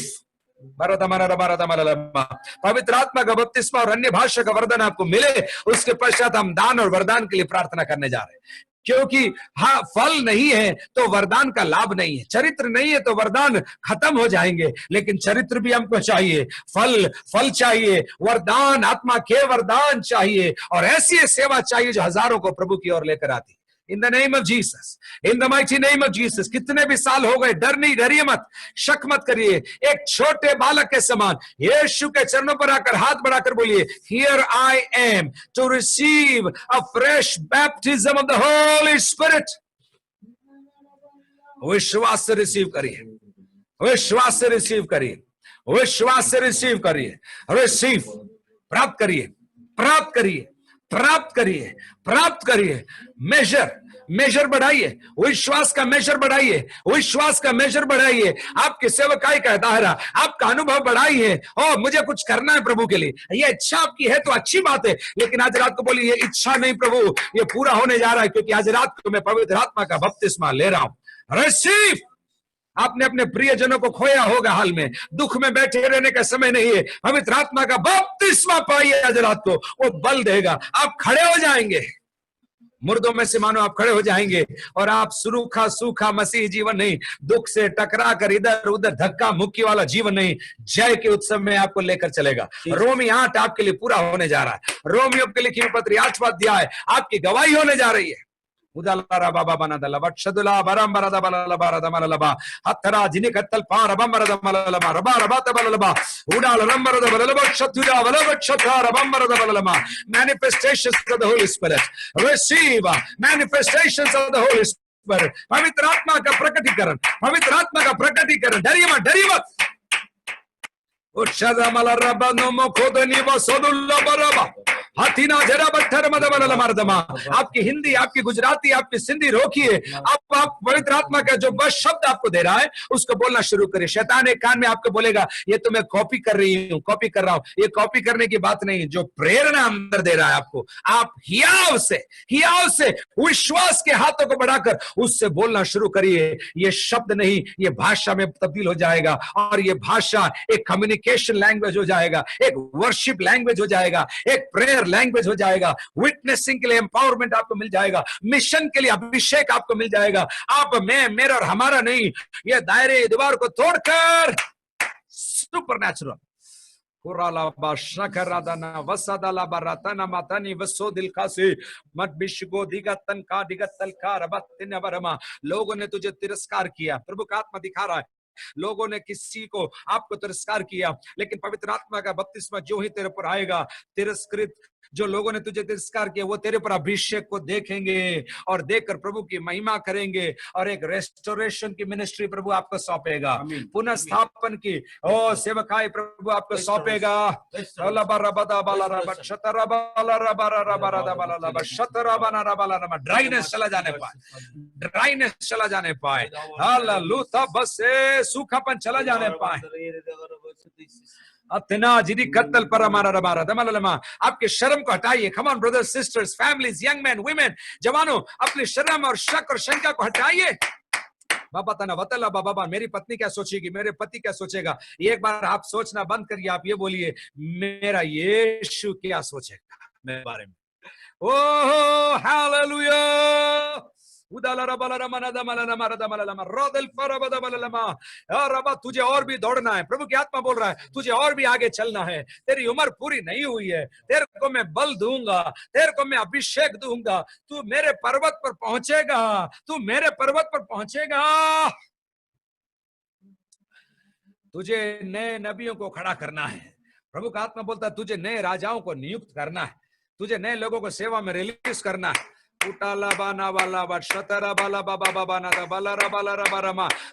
पवित्र आत्मा का बपतिस्मा और अन्य भाषा का वरदान आपको मिले, उसके पश्चात हम दान और वरदान के लिए प्रार्थना करने जा रहे हैं। क्योंकि हाँ, फल नहीं है तो वरदान का लाभ नहीं है, चरित्र नहीं है तो वरदान खत्म हो जाएंगे। लेकिन चरित्र भी हमको चाहिए, फल चाहिए, वरदान, आत्मा के वरदान चाहिए, और ऐसी सेवा चाहिए जो हजारों को प्रभु की ओर लेकर आती। In the name of Jesus, in the mighty name of Jesus. कितने भी साल हो गए, डरिए मत, शक मत करिए। एक छोटे बालक के समान यीशु के चरणों पर आकर हाथ बढ़ाकर बोलिए, here I am to receive a fresh baptism of the Holi Spirit. विश्वास से रिसीव करिए, विश्वास से रिसीव करिए, विश्वास से रिसीव करिए। रिसीव, प्राप्त करिए, प्राप्त करिए, प्राप्त करिए, प्राप्त करिए। मेजर बढ़ाइए, विश्वास का मेजर बढ़ाइए, विश्वास का मेजर बढ़ाइए। आपकी सेवकाई का दायरा, आपका अनुभव बढ़ाइए। ओ, मुझे कुछ करना है प्रभु के लिए, ये इच्छा आपकी है तो अच्छी बात है, लेकिन आज रात को बोलिए, ये इच्छा नहीं प्रभु, ये पूरा होने जा रहा है, क्योंकि आज रात को मैं पवित्र आत्मा का बपतिस्मा ले रहा हूं। रिसीव। आपने अपने प्रियजनों को खोया होगा, हाल में दुख में बैठे रहने का समय नहीं है। पवित्र आत्मा का बपतिस्मा पाइए आज रात को, वो बल देगा। आप खड़े हो जाएंगे, मुर्दों में से मानो आप खड़े हो जाएंगे, और आप सूखा सूखा मसीह जीवन नहीं, दुख से टकरा कर इधर उधर धक्का मुक्की वाला जीवन नहीं, जय के उत्सव में आपको लेकर चलेगा। रोमी 8 आपके लिए पूरा होने जा रहा है। रोमियो के लिखी पत्री 8वां अध्याय आपकी गवाही होने जा रही है। उदाला बाबा बना दला बक्षदुला बरम बरदा बलला बरदा मललबा हतरा जिने कत्तल पार बम बरदा मललबा रबा रबा तबललबा उडाल रम बरदा बललबा क्षत्रुजा बलबा क्षत्रा रबम बरदा बललबा। manifestations of the Holy Spirit, receive manifestations of the Holy Spirit। पवित्र आत्मा का प्रकटीकरण, पवित्र आत्मा का प्रकटीकरण। डरिए मत, डरिए मत। उच्छदा मला रबा नमो खोदनी वसदुल्ला बरबा हथीना जरा बत्थर मदबल मर्दमा। आपकी हिंदी, आपकी गुजराती, आपकी सिंधी रोकिए। आप पवित्र आत्मा का जो बस शब्द आपको दे रहा है उसको बोलना शुरू करिए। शैतान एक कान में आपको बोलेगा, ये तो मैं कॉपी कर रही हूँ, कॉपी कर रहा हूँ। ये कॉपी करने की बात नहीं, जो प्रेरणा अंदर दे रहा है आपको, आप हियाव से विश्वास के हाथों को बढ़ाकर उससे बोलना शुरू करिए। ये शब्द नहीं, ये भाषा में तब्दील हो जाएगा, और ये भाषा एक कम्युनिकेशन लैंग्वेज हो जाएगा, एक वर्शिप लैंग्वेज हो जाएगा, एक प्रेयर लैंग्वेज हो जाएगा। विटनेसिंग के लिए एम्पावरमेंट आपको मिल जाएगा, मिशन के लिए अभिषेक आपको मिल जाएगा। आप, मैं, मेरा और हमारा नहीं, ये दायरे दीवार को तोड़कर सुपरनैचुरल लोगों ने तुझे तिरस्कार किया, प्रभु का आत्मा दिखा रहा है। लोगों ने किसी को, आपको तिरस्कार किया, लेकिन पवित्र आत्मा का बपतिस्मा जो ही तेरे पर आएगा, तिरस्कृत जो लोगों ने तुझे तिरस्कार किया वो तेरे पर अभिषेक को देखेंगे और देखकर प्रभु की महिमा करेंगे, और एक रेस्टोरेशन की मिनिस्ट्री प्रभु आपको सौंपेगा, पुनः स्थापन की ओ सेवकाई प्रभु आपको सौंपेगा। ड्राइनेस चला जाने पाए, ड्राइनेस चला जाने पाए, बस सूखापन चला जाने पाए। आपके शर्म को हटाइए। Come on brothers, sisters, families, young man, women, जवानों, अपनी शर्म और शक और शंका को हटाइए। बाबा तना वतला बाबा, मेरी पत्नी क्या सोचेगी, मेरे पति क्या सोचेगा, एक बार आप सोचना बंद करिए। आप ये बोलिए, मेरा यीशु क्या सोचेगा मेरे बारे में। Oh hallelujah. तुझे और भी दौड़ना है, प्रभु की आत्मा बोल रहा है, तुझे और भी आगे चलना है। तेरी उम्र पूरी नहीं हुई है, तेरे को मैं बल दूंगा, तेरे को मैं अभिषेक दूंगा। तू मेरे पर्वत पर पहुंचेगा, तू मेरे पर्वत पर पहुंचेगा। तुझे नए नबियों को खड़ा करना है। प्रभु का आत्मा बोलता है, तुझे नए राजाओं को नियुक्त करना है, तुझे नए लोगों को सेवा में रिलीज करना है।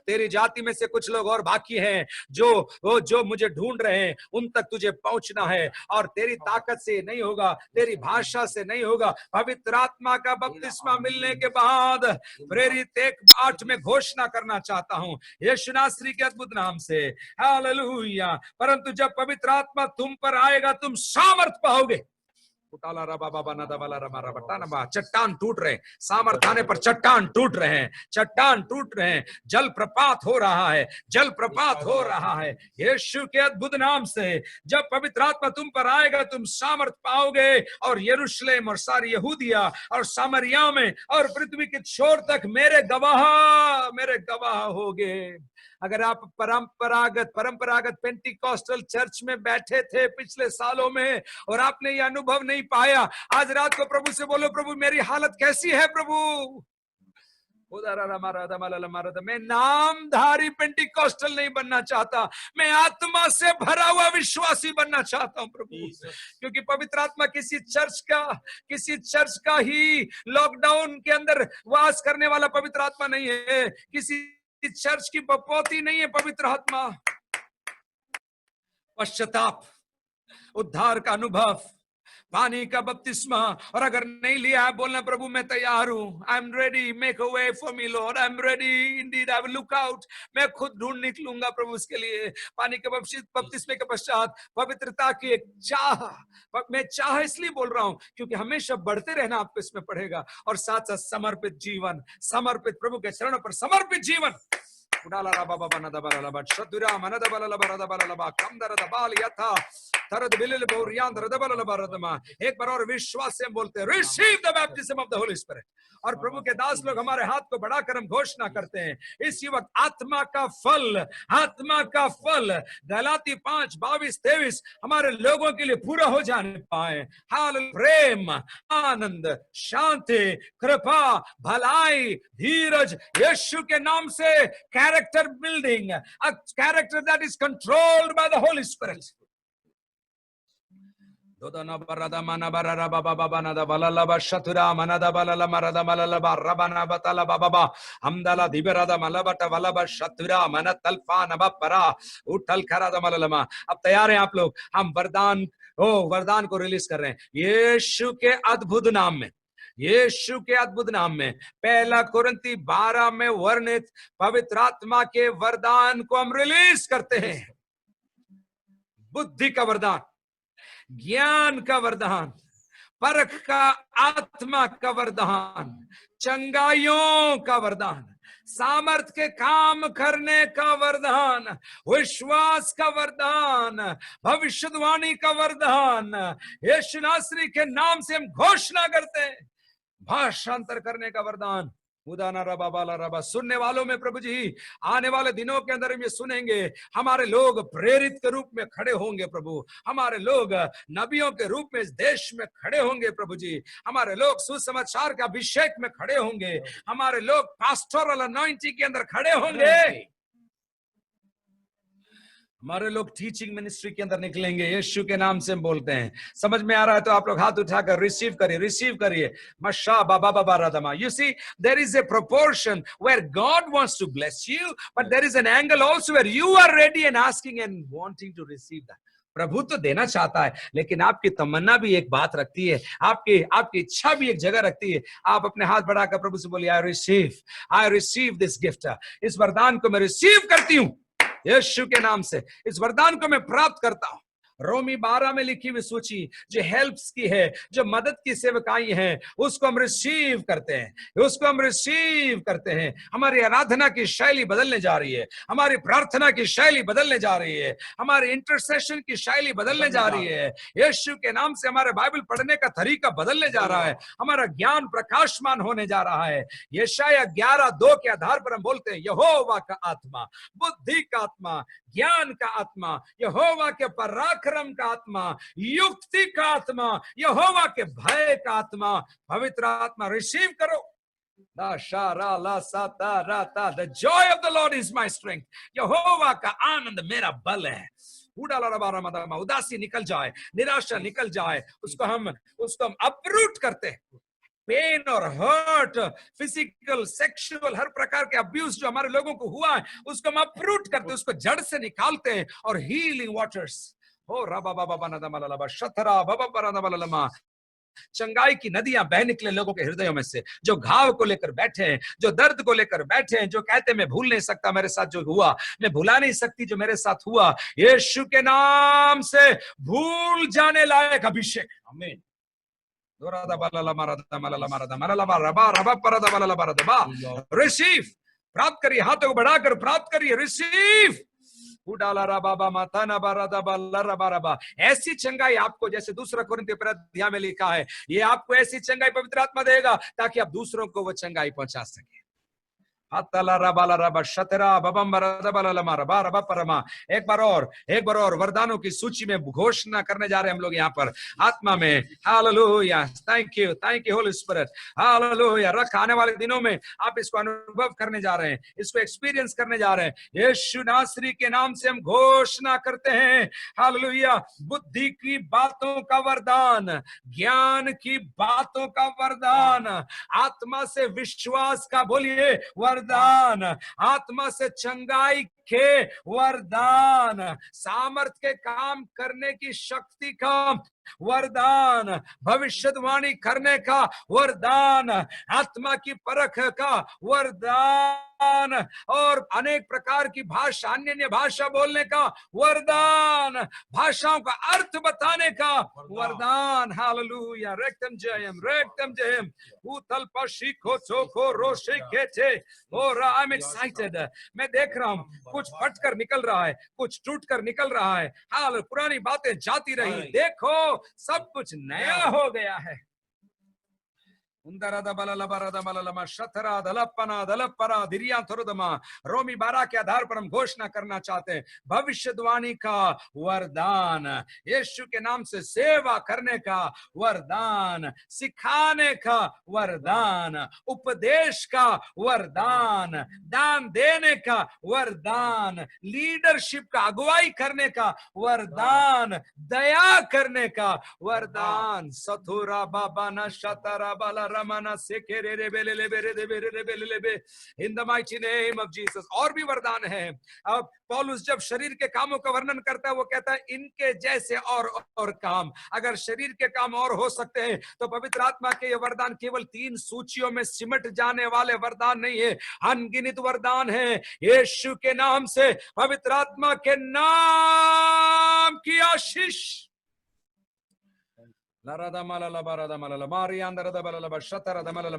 तेरी जाति में से कुछ लोग और बाकी हैं जो मुझे ढूंढ रहे हैं, उन तक तुझे पहुंचना है। और तेरी ताकत से नहीं होगा, तेरी भाषा से नहीं होगा। पवित्र आत्मा का बपतिस्मा मिलने के बाद प्रेरित 1:8 में घोषणा करना चाहता हूं, यीशु नासरी के अद्भुत नाम से, हालेलुया। परंतु जब पवित्र आत्मा तुम पर आएगा, तुम सामर्थ पाओगे। चट्टान टूट रहे, सामर्थ आने पर चट्टान टूट रहे हैं, चट्टान टूट रहे हैं, जल प्रपात हो रहा है, जल प्रपात हो रहा है यीशु के अद्भुत नाम से। जब पवित्र आत्मा तुम पर आएगा तुम सामर्थ पाओगे, और यरूशलेम और सारी यहूदिया और सामरिया में और पृथ्वी के छोर तक मेरे गवाह होगे। अगर आप परंपरागत पेंटिकॉस्टल चर्च में बैठे थे पिछले सालों में और आपने ये अनुभव नहीं पाया, आज रात को प्रभु से बोलो, प्रभु मेरी हालत कैसी है प्रभु। मैं नामधारी पेंटिकॉस्टल नहीं बनना चाहता, मैं आत्मा से भरा हुआ विश्वासी बनना चाहता हूं प्रभु। क्योंकि पवित्र आत्मा किसी चर्च का ही लॉकडाउन के अंदर वास करने वाला पवित्र आत्मा नहीं है, किसी चर्च की बपौती नहीं है पवित्र आत्मा। पश्चाताप, उद्धार का अनुभव, पानी का बपतिस्मा, और अगर नहीं लिया है बोलना, प्रभु मैं तैयार हूं, I am ready, make a way for me Lord, I am ready Indeed, I will look out, मैं खुद ढूंढ निकलूंगा प्रभु उसके लिए। पानी के बपतिस्मे के पश्चात पवित्रता की एक चाह, मैं चाह इसलिए बोल रहा हूं क्योंकि हमेशा बढ़ते रहना आपको इसमें पड़ेगा, और साथ साथ समर्पित जीवन, समर्पित प्रभु के चरणों पर समर्पित जीवन। एक बार और विश्वास से बोलते हैं, receive the baptism of the Holi spirit. और प्रभु के दास लोग हमारे हाथ को बढ़ाकर हम घोषणा करते हैं इसी वक्त, आत्मा का फल गलाती 5:22-23 हमारे लोगों के लिए पूरा हो जाने पाए। प्रेम, आनंद, शांति, कृपा, भलाई, धीरज, यीशु के नाम से character building, a character that is controlled by the Holy Spirit. Dodana barada mana barara baba baba nada balala bashatura manada balala marada malala barabana batala baba hamdala diberada malabata balaba shatura manatalfa nabapara utal karada malalama। अब तैयार हैं आप लोग? हम वरदान को रिलीज कर रहे हैं यीशु के अद्भुत नाम में, यीशु के अद्भुत नाम में। 1 कुरिन्ती 12 में वर्णित पवित्र आत्मा के वरदान को हम रिलीज करते हैं। बुद्धि का वरदान, ज्ञान का वरदान, परख का आत्मा का वरदान, चंगाइयों का वरदान, सामर्थ के काम करने का वरदान, विश्वास का वरदान, भविष्यवाणी का वरदान। यीशु नासरी के नाम से हम घोषणा करते हैं भाषांतर करने का वरदान। उदाना रबा बाला रबा। सुनने वालों में प्रभु जी आने वाले दिनों के अंदर हम ये सुनेंगे, हमारे लोग प्रेरित के रूप में खड़े होंगे प्रभु, हमारे लोग नबियों के रूप में इस देश में खड़े होंगे प्रभु जी, हमारे लोग सुसमाचार के अभिषेक में खड़े होंगे, हमारे लोग पास्टोरल अनॉइंटिंग के अंदर खड़े होंगे, हमारे लोग टीचिंग मिनिस्ट्री के अंदर निकलेंगे। यीशु के नाम से हम बोलते हैं। समझ में आ रहा है तो आप लोग हाथ उठाकर रिसीव करिए। मशा बाबा बाबा राधमा। You see, there is a proportion where God wants to bless you, but there is an angle also where you are ready and asking and wanting to receive that. प्रभु तो देना चाहता है, लेकिन आपकी तमन्ना भी एक बात रखती है, आपकी इच्छा भी एक जगह रखती है। आप अपने हाथ बढ़ाकर प्रभु से बोलिए, I receive this gift। इस वरदान को मैं रिसीव करती हूँ यीशु के नाम से, इस वरदान को मैं प्राप्त करता हूं। रोमी 12 में लिखी हुई सूची जो हेल्प्स की है, जो मदद की सेवकाई है, उसको हम रिसीव करते हैं। हमारी आराधना की शैली बदलने जा रही है, हमारी प्रार्थना की शैली बदलने जा रही है, हमारी इंटरसेशन की शैली बदलने जा रही है। यीशु के नाम से हमारे बाइबल पढ़ने का तरीका बदलने जा रहा है, हमारा ज्ञान प्रकाशमान होने जा रहा है। यशाया 11:2 के आधार पर हम बोलते हैं, यहोवा का आत्मा, बुद्धि का आत्मा, ज्ञान का आत्मा, यहोवा के पराक्रम का आत्मा, युक्ति का आत्मा, यहोवा के भय का आत्मा, पवित्र आत्मा रिसीव करो। The joy of the Lord is my strength। यहोवा का आनंद मेरा बल है। उदासी निकल जाए, निराशा निकल जाए, उसको हम अपरूट करते हैं। पेन और हर्ट, फिजिकल, सेक्सुअल, हर प्रकार के अब्यूज जो हमारे लोगों को हुआ है, उसको हम अपरूट करते हैं, उसको जड़ से निकालते हैं। और हीलिंग वाटर्स हो रबा बाबा बनदा मललबा शतरा बाबा बनदा मललमा, चंगाई की नदियां बह निकले लोगों के हृदयों में से, जो घाव को लेकर बैठे हैं, जो दर्द को लेकर बैठे हैं, जो कहते हैं मैं भूल नहीं सकता मेरे साथ जो हुआ, मैं भुला नहीं सकती जो मेरे साथ हुआ। यीशु के नाम से भूल जाने लायक अभिषेक, आमीन। रिसीव, प्राप्त करिए, हाथों को बढ़ाकर प्राप्त करिए, रिसीव। ऐसी चंगाई आपको, जैसे दूसरा कोरिन्थियों पहला अध्याय में लिखा है, ये आपको ऐसी चंगाई पवित्र आत्मा देगा ताकि आप दूसरों को वो चंगाई पहुंचा सके। एक बार और वरदानों की सूची में घोषणा करने जा रहे हैं हम लोग यहाँ पर आत्मा में। Hallelujah, thank you Holi spirit, hallelujah. रख आने वाले दिनों में आप इसको अनुभव करने जा रहे हैं, इसको एक्सपीरियंस करने जा रहे हैं। यीशु नासरी के नाम से हम घोषणा करते हैं, हालेलुया, बुद्धि की बातों का वरदान, ज्ञान की बातों का वरदान, आत्मा से विश्वास का, बोलिए, वरदान, आत्मा से चंगाई के वरदान, सामर्थ के काम करने की शक्ति का वरदान, भविष्यवाणी करने का वरदान, आत्मा की परख का वरदान, और अनेक प्रकार की भाषा, अन्य भाषा बोलने का वरदान, भाषाओं का अर्थ बताने का वरदान। हालेलुया, रेक्तम जयम, रेक्तम जयम। उतल पशिको चोको रोशे केचे और आई एम एक्साइटेड। मैं देख रहा हूं कुछ फटकर निकल रहा है, कुछ टूटकर निकल रहा है। हाल पुरानी बातें जाती रही, देखो सब कुछ नया हो गया है। रोमी 12 के आधार पर हम घोषणा करना चाहते हैं, भविष्यवाणी का वरदान, यीशु के नाम से सेवा करने का वरदान, सिखाने का वरदान, उपदेश का वरदान, दान देने का वरदान, लीडरशिप का, अगुवाई करने का वरदान, दया करने का वरदान। सथुरा बाबा न शतरा बाला रमाना सेकेरे रे बेले ले बेरे दे बेरे रे बेले ले बे, in the mighty name of Jesus. और भी वरदान है। अब पौलुस जब शरीर के कामों का वर्णन करता है, वो कहता है इनके जैसे और काम। अगर शरीर के काम और हो सकते हैं तो पवित्र आत्मा के ये वरदान केवल 3 सूचियों में सिमट जाने वाले वरदान नहीं है, अनगिनत वरदान है। यीशु के नाम से, पवित्र आत्मा के नाम की आशीष,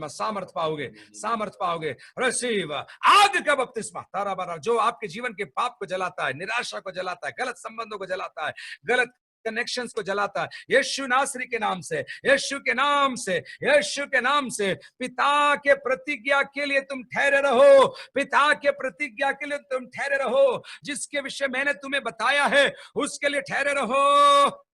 सामर्थ पाओगे, सामर्थ पाओगे। रिसीव आग का बपतिस्मा, तारा बारा, जो आपके जीवन के पाप को जलाता है, निराशा को जलाता है, गलत संबंधों को जलाता है, गलत कनेक्शंस को जलाता है। यीशु नासरी के नाम से, यीशु के नाम से, यीशु के नाम से, पिता के प्रतिज्ञा के लिए तुम ठहरे रहो, पिता के प्रतिज्ञा के लिए तुम ठहरे रहो, जिसके विषय मैंने तुम्हें बताया है उसके लिए ठहरे रहो।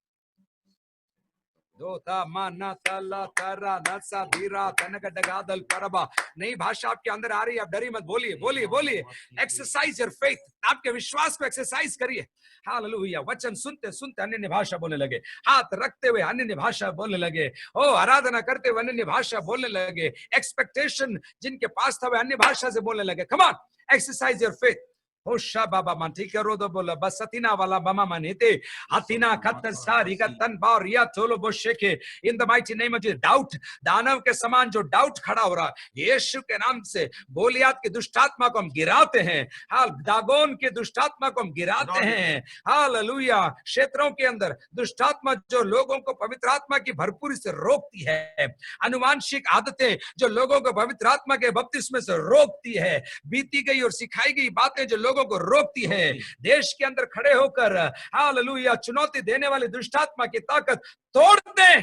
नई भाषा आपके अंदर आ रही है, आप डरी मत, बोलिए बोलिए बोलिए। एक्सरसाइज योर फेथ, आपके विश्वास को एक्सरसाइज करिए। हालेलुया। वचन सुनते सुनते अन्य भाषा बोलने लगे, हाथ रखते हुए अन्य भाषा बोलने लगे, ओ आराधना करते हुए अन्य भाषा बोलने लगे। एक्सपेक्टेशन जिनके पास था वे अन्य भाषा से बोलने लगे। Come on, exercise your faith. होशा बाबा मन ठीक है, रोदो बोला बस अतीना वाला बमा मनीते अतीना खत्तर सारी का तन बारिया चोलो बोशेके in the mighty name of Jesus. Doubt, दानव के समान जो डाउट खड़ा हो रहा, यीशु के नाम से गोलियत की दुष्टात्मा को हम गिराते हैं। हाल दागोन के दुष्टात्मा को हम गिराते हैं। हालेलुया। क्षेत्रों के अंदर दुष्टात्मा जो लोगों को पवित्र आत्मा की भरपूरी से रोकती है, अनुवांशिक आदतें जो लोगों को पवित्र आत्मा के बपतिस्मे से रोकती है, बीती गई और सिखाई गई बातें जो लोगों को रोकती है, देश के अंदर खड़े होकर हालेलुया चुनौती देने वाली दुष्टात्मा की ताकत तोड़ दे।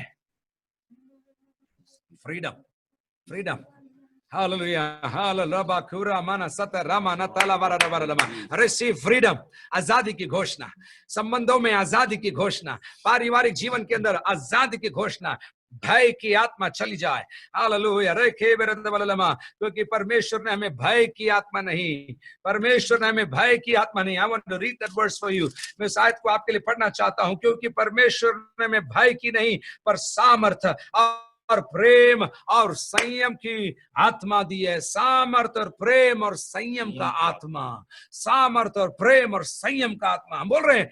फ्रीडम, फ्रीडम, हालेलुया, हालेलुया, खुरा माना सत रामाना ताला वारा वारा लमा। रिसीव फ्रीडम, आजादी की घोषणा, संबंधों में आजादी की घोषणा, पारिवारिक जीवन के अंदर आजादी की घोषणा। भय की आत्मा चली जाए। हालेलुया। क्योंकि परमेश्वर ने हमें भय की आत्मा नहीं, परमेश्वर ने हमें भय की आत्मा नहीं। I want to read that verse for you. मैं इस आयत को आपके लिए पढ़ना चाहता हूं, क्योंकि परमेश्वर ने हमें भय की नहीं पर सामर्थ और प्रेम और संयम की आत्मा दी है। सामर्थ और प्रेम और संयम का आत्मा, सामर्थ और प्रेम और संयम का आत्मा। हम बोल रहे हैं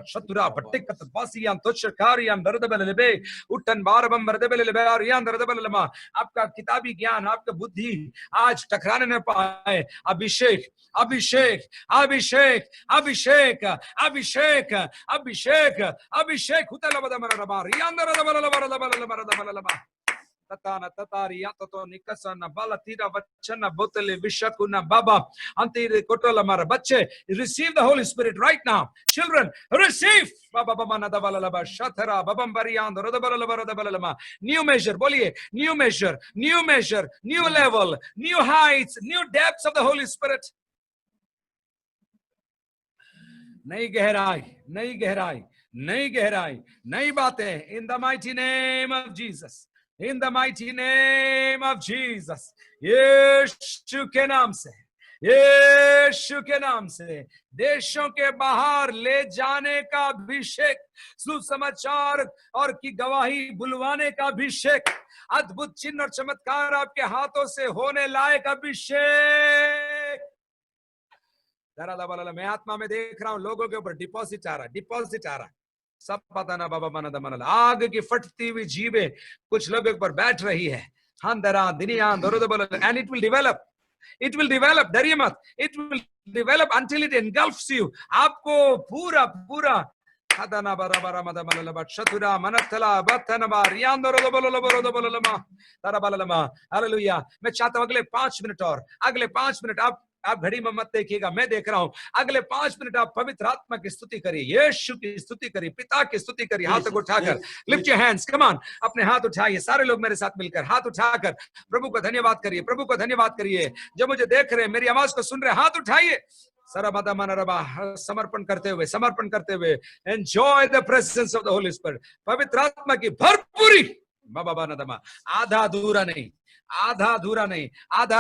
शत्रुरा भट्टिकत बासियां तुच्छकारियां दर्दबलबे उठन बारबम मर्दबलबे और यां दर्दबलमा। आपका किताबी ज्ञान, आपका बुद्धि आज टकराने न पाए। अभिषेक, अभिषेक, अभिषेक, अभिषेक, अभिषेक, अभिषेक, अभिषेक। Tatana Tataria Toto Nikasana Balatira Vachana Botele Vishakuna Baba Antiri Kotola Marabache. Receive the Holy Spirit right now. Children, receive Baba Bamana Dabalaba Shatara Babambarian Rodabalaba. New measure, Bolie, new measure, new measure, new level, new heights, new depths of the Holy Spirit. नई गहराई, नई गहराई, नई गहराई, नई बातें. In the mighty name of Jesus. In the mighty name of Jesus. यीशु के नाम से, यीशु के नाम से देशों के बाहर ले जाने का अभिषेक, सुसमाचार और की गवाही बुलवाने का अभिषेक, अद्भुत चिन्ह और चमत्कार आपके हाथों से होने लायक अभिषेक. मैं आत्मा में देख रहा हूं लोगों के ऊपर डिपॉजिट आ रहा. सब पता ना बाबा मना दमन. आग की फटती हुई जीवें कुछ लोगों के ऊपर बैठ रही है. हंदरा दिनिया दरोदबल. And it will develop. डरिए मत. It will develop until it engulfs you. आपको पूरा पूरा Hadana barabara madamala shatura manatala batanaba riandoro boloboloma tarabalama. Hallelujah. मैं चाहता हूं अगले 5 मिनट और अगले 5 मिनट आप घड़ी में मत देखिएगा, मैं देख रहा हूं. अगले 5 मिनट आप पवित्र आत्मा की स्तुति करिए, यीशु की स्तुति करिए, पिता की स्तुति करिए. हाथ उठाकर lift your hands. Come on, अपने हाथ उठाइए. सारे लोग मेरे साथ मिलकर हाथ उठाकर प्रभु को धन्यवाद करिए. प्रभु को धन्यवाद करिए. जो मुझे देख रहे हैं, मेरी आवाज को सुन रहे हैं, हाथ उठाइए. समर्पण करते हुए enjoy the presence of the Holi spirit. पवित्र आत्मा की भरपूरी. आधा अधूरा नहीं, आधा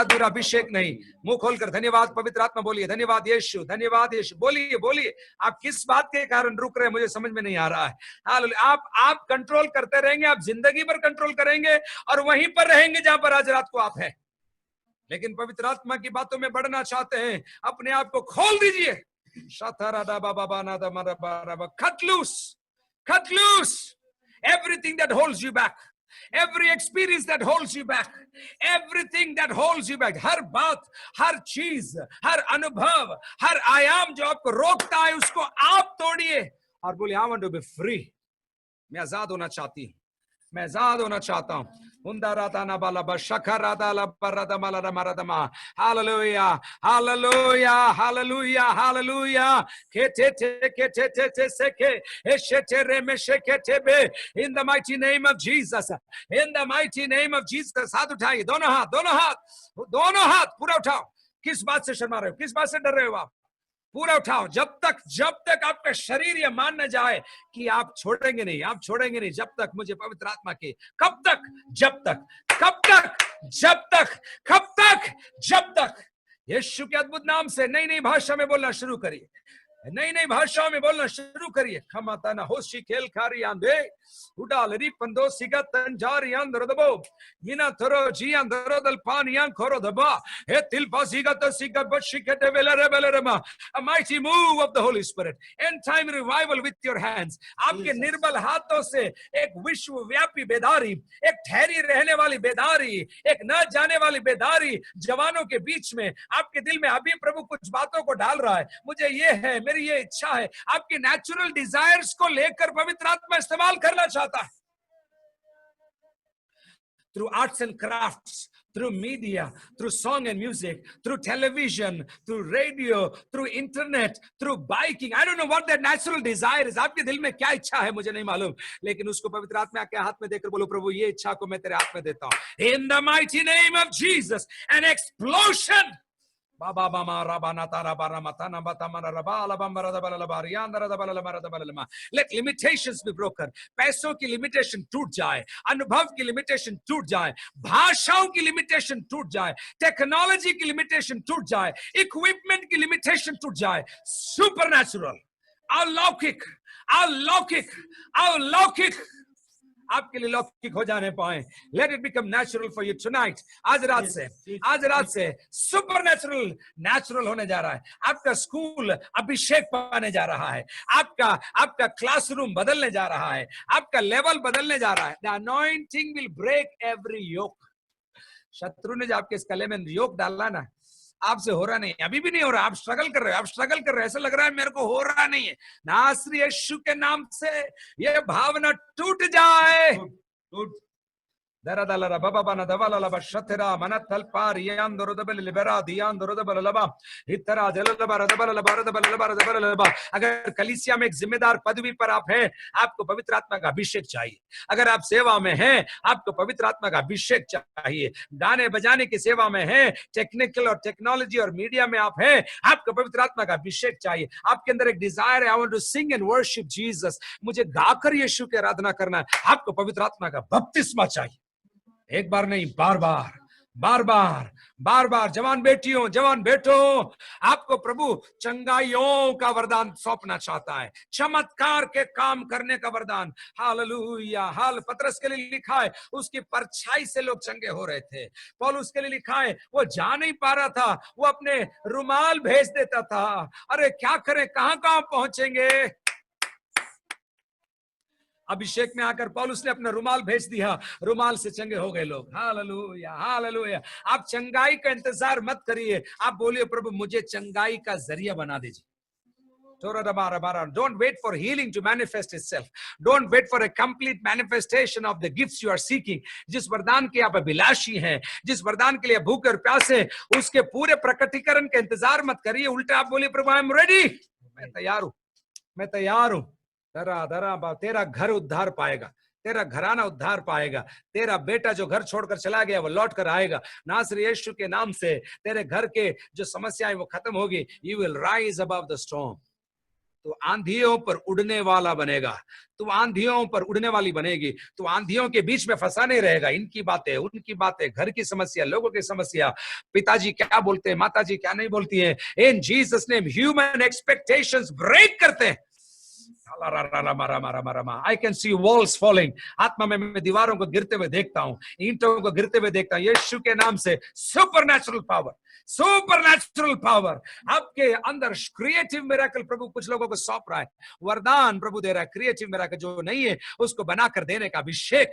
अधूरा अभिषेक नहीं. मुंह खोलकर धन्यवाद पवित्र आत्मा बोलिए. धन्यवाद यीशु, धन्यवाद यीशु. बोलिए. आप किस बात के कारण रुक रहे हैं मुझे समझ में नहीं आ रहा है. आप कंट्रोल करते रहेंगे, आप जिंदगी भर कंट्रोल करेंगे और वहीं पर रहेंगे जहां पर आज रात को आप हैं. लेकिन पवित्र आत्मा की बातों में बढ़ना चाहते हैं, अपने आप को खोल दीजिए. cut loose everything that holds you back, every experience that holds you back, everything that holds you back. हर बात, हर चीज, हर अनुभव, हर आयाम जो आपको रोकता है, उसको आप तोड़िए और बोलिए I want to be free. मैं आजाद होना चाहती हूँ, मैं आजाद होना चाहता हूँ. Hallelujah, hallelujah, hallelujah, hallelujah. In the mighty name of Jesus, in the mighty name of Jesus. हाथ उठाइए, दोनों हाथ पूरा उठाओ. किस बात से शर्मा रहे हो, किस बात से डर रहे हो आप? पूरा उठाओ. जब तक आपका शरीर ये मान न जाए कि आप छोड़ेंगे नहीं, जब तक मुझे पवित्र आत्मा के. कब तक? जब तक यीशु के अद्भुत नाम से नई भाषा में बोलना शुरू करिए. नई भाषाओं में बोलना शुरू करिए. खमाता ना होशी खेल खारी आंधे उडालरी पंदो सिगा तंजारी आंधरदबो यिना थरो जी आंधरदल पानियां खोरो दबा हे तिलपा सिगा तो सिगा बशिके देवेलरेबेलरेमा. A mighty move of the Holy Spirit, end time revival with your hands. आपके निर्बल हाथों से एक विश्वव्यापी बेदारी, एक ठहरी रहने वाली बेदारी, एक न जाने वाली बेदारी जवानों के बीच में आपके दिल में अभी प्रभु कुछ बातों को डाल रहा है. मुझे ये है, मेरी ये इच्छा है. आपके नेचुरल डिजायर्स को लेकर पवित्र आत्मा इस्तेमाल करना चाहता है. Through arts and crafts, through media, through song and music, through television, through radio, through internet, through biking. I don't know what that natural desire is. आपके दिल में क्या इच्छा है मुझे नहीं मालूम, लेकिन उसको पवित्र आत्मा के हाथ में देकर बोलो, प्रभु ये इच्छा को मैं तेरे हाथ में देता हूं. In the mighty name of Jesus, an explosion. Baba Bama Rabana Tarabara Matana Batamana Rabala Bambara the Balabariana the Balabara. Let limitations be broken. पैसों की लिमिटेशन टूट जाए, अनुभव की लिमिटेशन टूट जाए, भाषाओं की लिमिटेशन टूट जाए, टेक्नोलॉजी की लिमिटेशन टूट जाए, इक्विपमेंट की लिमिटेशन टूट जाए. सुपरनैचुरल, अलौकिक आपके लिए लौकिक हो जाने पाए. Let it become natural for you tonight. आज रात से सुपरनैचुरल होने जा रहा है. आपका स्कूल अभिषेक पाने जा रहा है. आपका क्लासरूम बदलने जा रहा है. आपका लेवल बदलने जा रहा है. The anointing will break every yoke. शत्रु ने जो आपके इस कले में योक डाला ना, आपसे हो रहा नहीं, अभी भी नहीं हो रहा. आप स्ट्रगल कर रहे हो, ऐसा लग रहा है मेरे को हो रहा नहीं है. नासरी यीशु के नाम से ये भावना टूट जाए. Daradala baba bana davala ba shatera manatal par yandoro dabel libera diandoro dabel laba इतना अगर कलीसिया में एक जिम्मेदार पदवी पर आप हैं, आपको पवित्र आत्मा का अभिषेक चाहिए। अगर आप सेवा में हैं, आपको पवित्र आत्मा का अभिषेक चाहिए। गाने बजाने की सेवा में हैं, टेक्निकल और टेक्नोलॉजी और मीडिया में आप हैं, आपको पवित्र आत्मा का अभिषेक चाहिए। आपके अंदर एक डिजायर है, I want to sing and worship Jesus, मुझे गाकर यीशु की आराधना करना है, आपको पवित्र आत्मा का बपतिस्मा चाहिए। एक बार नहीं, बार बार बार बार बार बार। जवान बेटियों, जवान बेटों, आपको प्रभु चंगाइयों का वरदान सौंपना चाहता है, चमत्कार के काम करने का वरदान। हालेलुया। हाल पतरस के लिए लिखा है, उसकी परछाई से लोग चंगे हो रहे थे। पौलुस के लिए लिखा है, वो जा नहीं पा रहा था, वो अपने रुमाल भेज देता था। अरे क्या करें, कहां कहां पहुंचेंगे। अभिषेक में आकर पौलुस ने अपना रुमाल भेज दिया, रुमाल से चंगे हो गए लोग। Hallelujah, hallelujah. आप चंगाई का इंतजार मत करिए, आप बोलिए प्रभु मुझे चंगाई का जरिया बना दीजिए। Don't wait for healing to manifest itself. Don't wait for a complete manifestation of the gifts you are seeking. जिस वरदान के आप अभिलाषी हैं, जिस वरदान के लिए भूख और प्यास है, उसके पूरे प्रकटीकरण का इंतजार मत करिए। उल्टा आप बोलिए प्रभु आई एम रेडी, मैं तैयार हूं, मैं तैयार हूं। तेरा घर उद्धार पाएगा, तेरा घराना उद्धार पाएगा, तेरा बेटा जो घर छोड़कर चला गया वो लौट कर आएगा। नासरी यीशु के नाम से तेरे घर के जो समस्याएं वो खत्म होगी। You will rise above the storm. तो आंधियों पर उड़ने वाला बनेगा, तू आंधियों पर उड़ने वाली बनेगी, तू आंधियों के बीच में फंसा नहीं रहेगा। इनकी बातें, उनकी बातें, घर की समस्या, लोगों की समस्या, पिताजी क्या बोलते हैं, माताजी क्या नहीं बोलती है, in Jesus name human expectations break करते हैं। I can see walls falling. आत्मा में मैं दीवारों को गिरते हुए देखता हूँ, ईंटों को गिरते हुए देखता हूँ। यीशु के नाम से सुपरनैचुरल पावर, सुपरनैचुरल पावर आपके अंदर। क्रिएटिव मिरेकल प्रभु कुछ लोगों को सौंप रहा है, वरदान प्रभु दे रहा है। क्रिएटिव मिरेकल जो नहीं है उसको बनाकर देने का अभिषेक।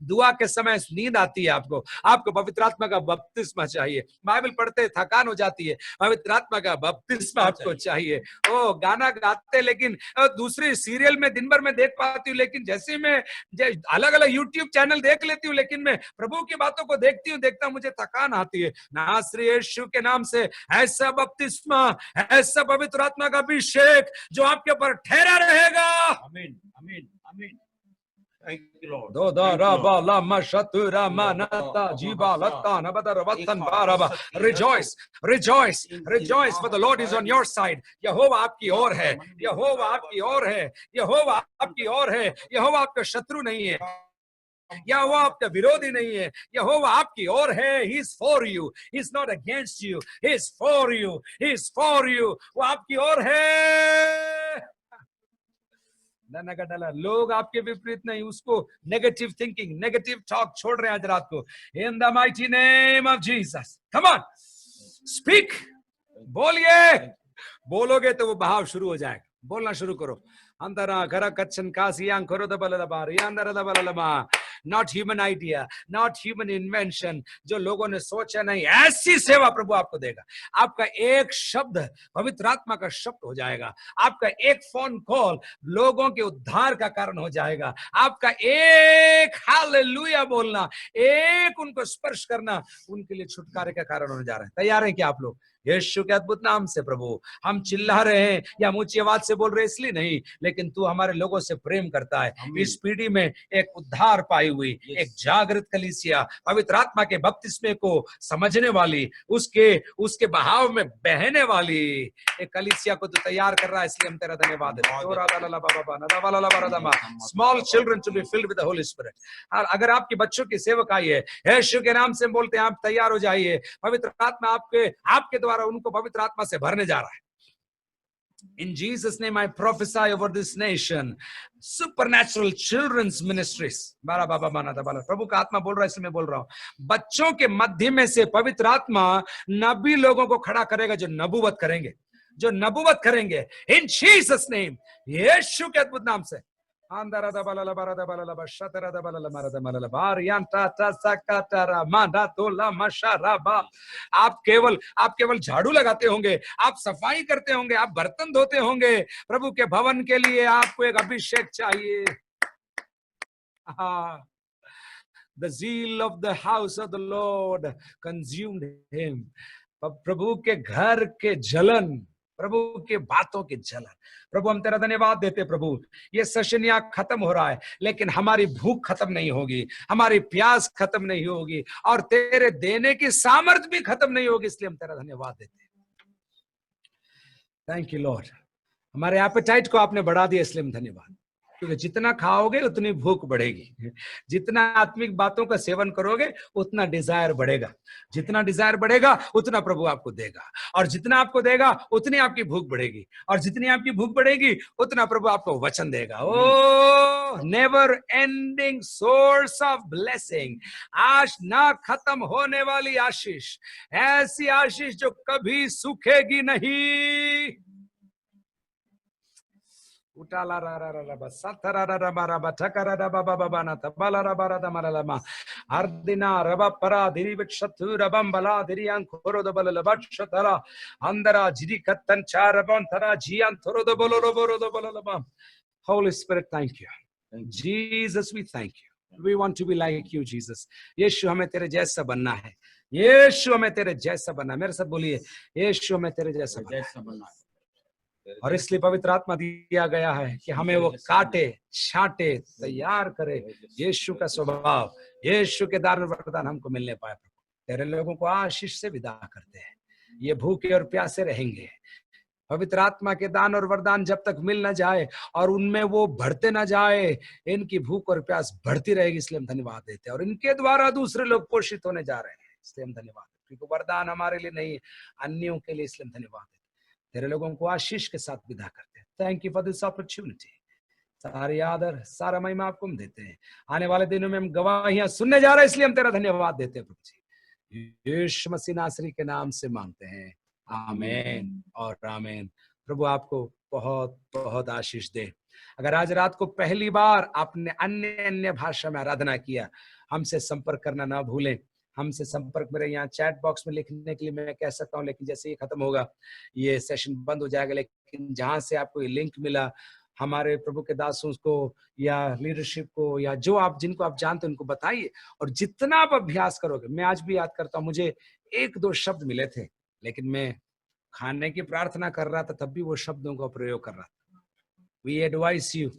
दुआ के समय नींद आती है आपको, आपको पवित्र आत्मा का बपतिस्मा चाहिए। बाइबल पढ़ते थकान हो जाती है, पवित्र आत्मा का बपतिस्मा आपको चाहिए। ओ गाना गाते लेकिन दूसरे सीरियल में दिन भर में देख पाती हूँ, लेकिन जैसे मैं अलग अलग यूट्यूब चैनल देख लेती हूँ, लेकिन मैं प्रभु की बातों को देखती हूँ, देखता हूँ, मुझे थकान आती है। नासरी यीशु के नाम से ऐसा बपतिस्मा, ऐसा पवित्र आत्मा का अभिषेक जो आपके ऊपर ठहरा रहेगा। आमीन, आमीन, आमीन। Thank you, Lord. Do da ra ba la ma shatura manata jibalata nabadar vatan baraba. Rejoice, rejoice, rejoice, for the Lord is on your side. यहोवा आपकी ओर है, यहोवा आपकी ओर है, यहोवा आपकी ओर है। यहोवा आपका शत्रु नहीं है, यहोवा आपका विरोधी नहीं है, यहोवा आपकी ओर है। He is for you, he is not against you, he is for you, he is for you. वो आपकी ओर है। लोग आपके विपरीत नहीं, उसको नेगेटिव थिंकिंग, नेगेटिव टॉक छोड़ रहे हैं आज रात को। In the mighty name of Jesus, come on, speak, बोलिए। बोलोगे तो वो बहाव शुरू हो जाएगा। बोलना शुरू करो। अंतरा घर कच्चन कासियां करो दबलबार अंदर दबलमा। Not human idea, not human invention, जो लोगों ने सोचा नहीं, ऐसी सेवा प्रभु आपको देगा। आपका एक शब्द पवित्र आत्मा का शब्द हो जाएगा। आपका एक फोन कॉल लोगों के उद्धार का कारण हो जाएगा। आपका एक हालेलुया बोलना, एक उनको स्पर्श करना, उनके लिए छुटकारे का कारण होने जा रहा है। तैयार हैं क्या आप लोग? यीशु के अद्भुत नाम से प्रभु हम चिल्ला रहे हैं या ऊंची आवाज से बोल रहे इसलिए नहीं, लेकिन तू हमारे लोगों से प्रेम करता है। इस पीढ़ी में एक उद्धार पाई हुई एक जागृत कलीसिया, पवित्र आत्मा के बपतिस्मे को समझने वाली, उसके बहाव में बहने वाली एक कलीसिया को तू तैयार कर रहा है, इसलिए हम तेरा धन्यवाद है। Small children to be filled with the Holi Spirit. अगर आपके बच्चों की सेवकाई है, यीशु के नाम से बोलते हैं आप तैयार हो जाइए। पवित्र आत्मा आपके द्वारा उनको पवित्र आत्मा से भरने जा रहा है। In Jesus' name I prophesy over this nation, supernatural children's ministries. प्रभु का आत्मा बोल रहा है, इसलिए मैं बोल रहा हूं। बच्चों के मध्य में से पवित्र आत्मा नबी लोगों को खड़ा करेगा, जो नबूवत करेंगे, जो नबूवत करेंगे। In Jesus' name, यीशु के अद्भुत नाम से Andara da balala barada balala bashatara da balala marada malala varianta ta sakatara mandatola masharaba. आप केवल झाड़ू लगाते होंगे, आप सफाई करते होंगे, आप बर्तन धोते होंगे, प्रभु के भवन के लिए आपको एक अभिषेक चाहिए. The zeal of the house of the Lord consumed him. प्रभु के घर के जलन, प्रभु के बातों के जलन. प्रभु हम तेरा धन्यवाद देते प्रभु, ये सेशन यहाँ खत्म हो रहा है, लेकिन हमारी भूख खत्म नहीं होगी, हमारी प्यास खत्म नहीं होगी, और तेरे देने की सामर्थ्य भी खत्म नहीं होगी. इसलिए हम तेरा धन्यवाद देते. Thank you Lord. हमारे एपेटाइट को आपने बढ़ा दिया, इसलिए हम धन्यवाद. क्योंकि जितना खाओगे उतनी भूख बढ़ेगी, जितना आत्मिक बातों का सेवन करोगे उतना डिजायर बढ़ेगा, जितना डिजायर बढ़ेगा उतना प्रभु आपको देगा, और जितना आपको देगा उतनी आपकी भूख बढ़ेगी, और जितनी आपकी भूख बढ़ेगी उतना प्रभु आपको वचन देगा. Oh never ending source of blessing, आज ना खत्म होने वाली आशीष, ऐसी आशीष जो कभी सूखेगी नहीं. उटाला रा रा रा बा सतरा रा रा बारा बा ठकरा रा बा बा बा बा ना तबाला रा बारा दा मारा लमा अर्दिना रबा परा दिरी विक्षतु रबम बला दिरी अंखोरो द बल लबक्षतरा अंदरा जिरी कत्तन चारबन तरा जियान थोरो द बोलो रो बोरो द बोलो लबा. Holy Spirit, thank you. Jesus, we thank you. We want to be like you, Jesus. यीशु हमें तेरे जैसा बनना है, यीशु हमें तेरे जैसा बनना है. मेरे साथ बोलिए, यीशु हमें तेरे जैसा बनना है. और इसलिए पवित्र आत्मा दिया गया है कि हमें वो काटे छांटे तैयार करे. यीशु का स्वभाव, यीशु के दान और वरदान हमको मिलने पाए. तेरे लोगों को आशीष से विदा करते हैं. ये भूखे और प्यासे रहेंगे. पवित्र आत्मा के दान और वरदान जब तक मिल ना जाए और उनमें वो बढ़ते ना जाए, इनकी भूख और प्यास बढ़ती रहेगी. इसलिए हम धन्यवाद देते हैं, और इनके द्वारा दूसरे लोग पोषित होने जा रहे हैं. इसलिए हम धन्यवाद देते हैं, क्योंकि वरदान हमारे लिए नहीं, अन्यों के लिए. इसलिए हम धन्यवाद देते हैं. तेरे लोगों को आशीष के साथ विदा करते हैं. Thank you for this opportunity. सारी आदर सारा महिमा आपको हम देते हैं. आने वाले दिनों में हम गवाहियां सुनने जा रहे हैं, इसलिए हम तेरा धन्यवाद देते हैं प्रभु जी. यीशु मसीह नासरी के नाम से मांगते हैं, आमीन और आमीन. प्रभु आपको बहुत बहुत आशीष दे. अगर आज रात को पहली बार आपने अन्य भाषा में आराधना किया, हमसे संपर्क करना ना भूलें. हमसे संपर्क मेरे यहाँ चैट बॉक्स में लिखने के लिए मैं कह सकता हूँ, लेकिन जैसे ये खत्म होगा ये सेशन बंद हो जाएगा. लेकिन जहां से आपको ये लिंक मिला, हमारे प्रभु के दासों को या लीडरशिप को या जो आप जिनको आप जानते हैं उनको बताइए. और जितना आप अभ्यास करोगे, मैं आज भी याद करता हूँ, मुझे 1-2 शब्द मिले थे, लेकिन मैं खाने की प्रार्थना कर रहा था, तब भी वो शब्दों का प्रयोग कर रहा था. We advise you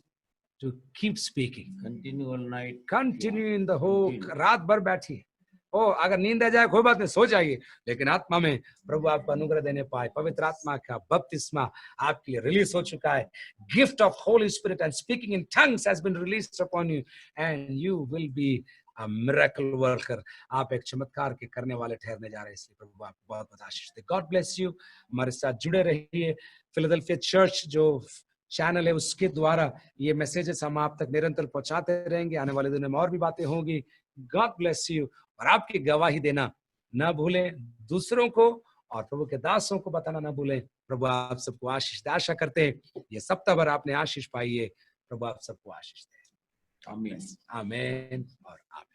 to keep speaking. Continue all night. Continue in the whole. रात भर बैठिए. ओ अगर नींद आ जाए कोई बात नहीं, सो जाइए, लेकिन आत्मा में प्रभु आपको अनुग्रह देने पाए. पवित्र आत्मा का बपतिस्मा आपके लिए रिलीज हो चुका है. Gift of Holy Spirit and speaking in tongues has been released upon you and you will be a miracle worker. आप एक चमत्कार के करने वाले ठहरने जा रहे हैं. इसलिए प्रभु आपको बहुत बहुत आशीष दे. God bless you. हमारे साथ जुड़े रहिए. फिलाडेल्फिया चर्च जो चैनल है उसके द्वारा ये मैसेजेस हम आप तक निरंतर पहुंचाते रहेंगे. आने वाले दिनों में और भी बातें होंगी. God bless you. और आपकी गवाही देना ना भूलें दूसरों को, और प्रभु के दासों को बताना ना भूलें. प्रभु आप सबको आशीष दे. आशा करते हैं ये सप्ताह भर आपने आशीष पाई है. प्रभु आप सबको आशीष दे. आमीन, आमीन और आमीन.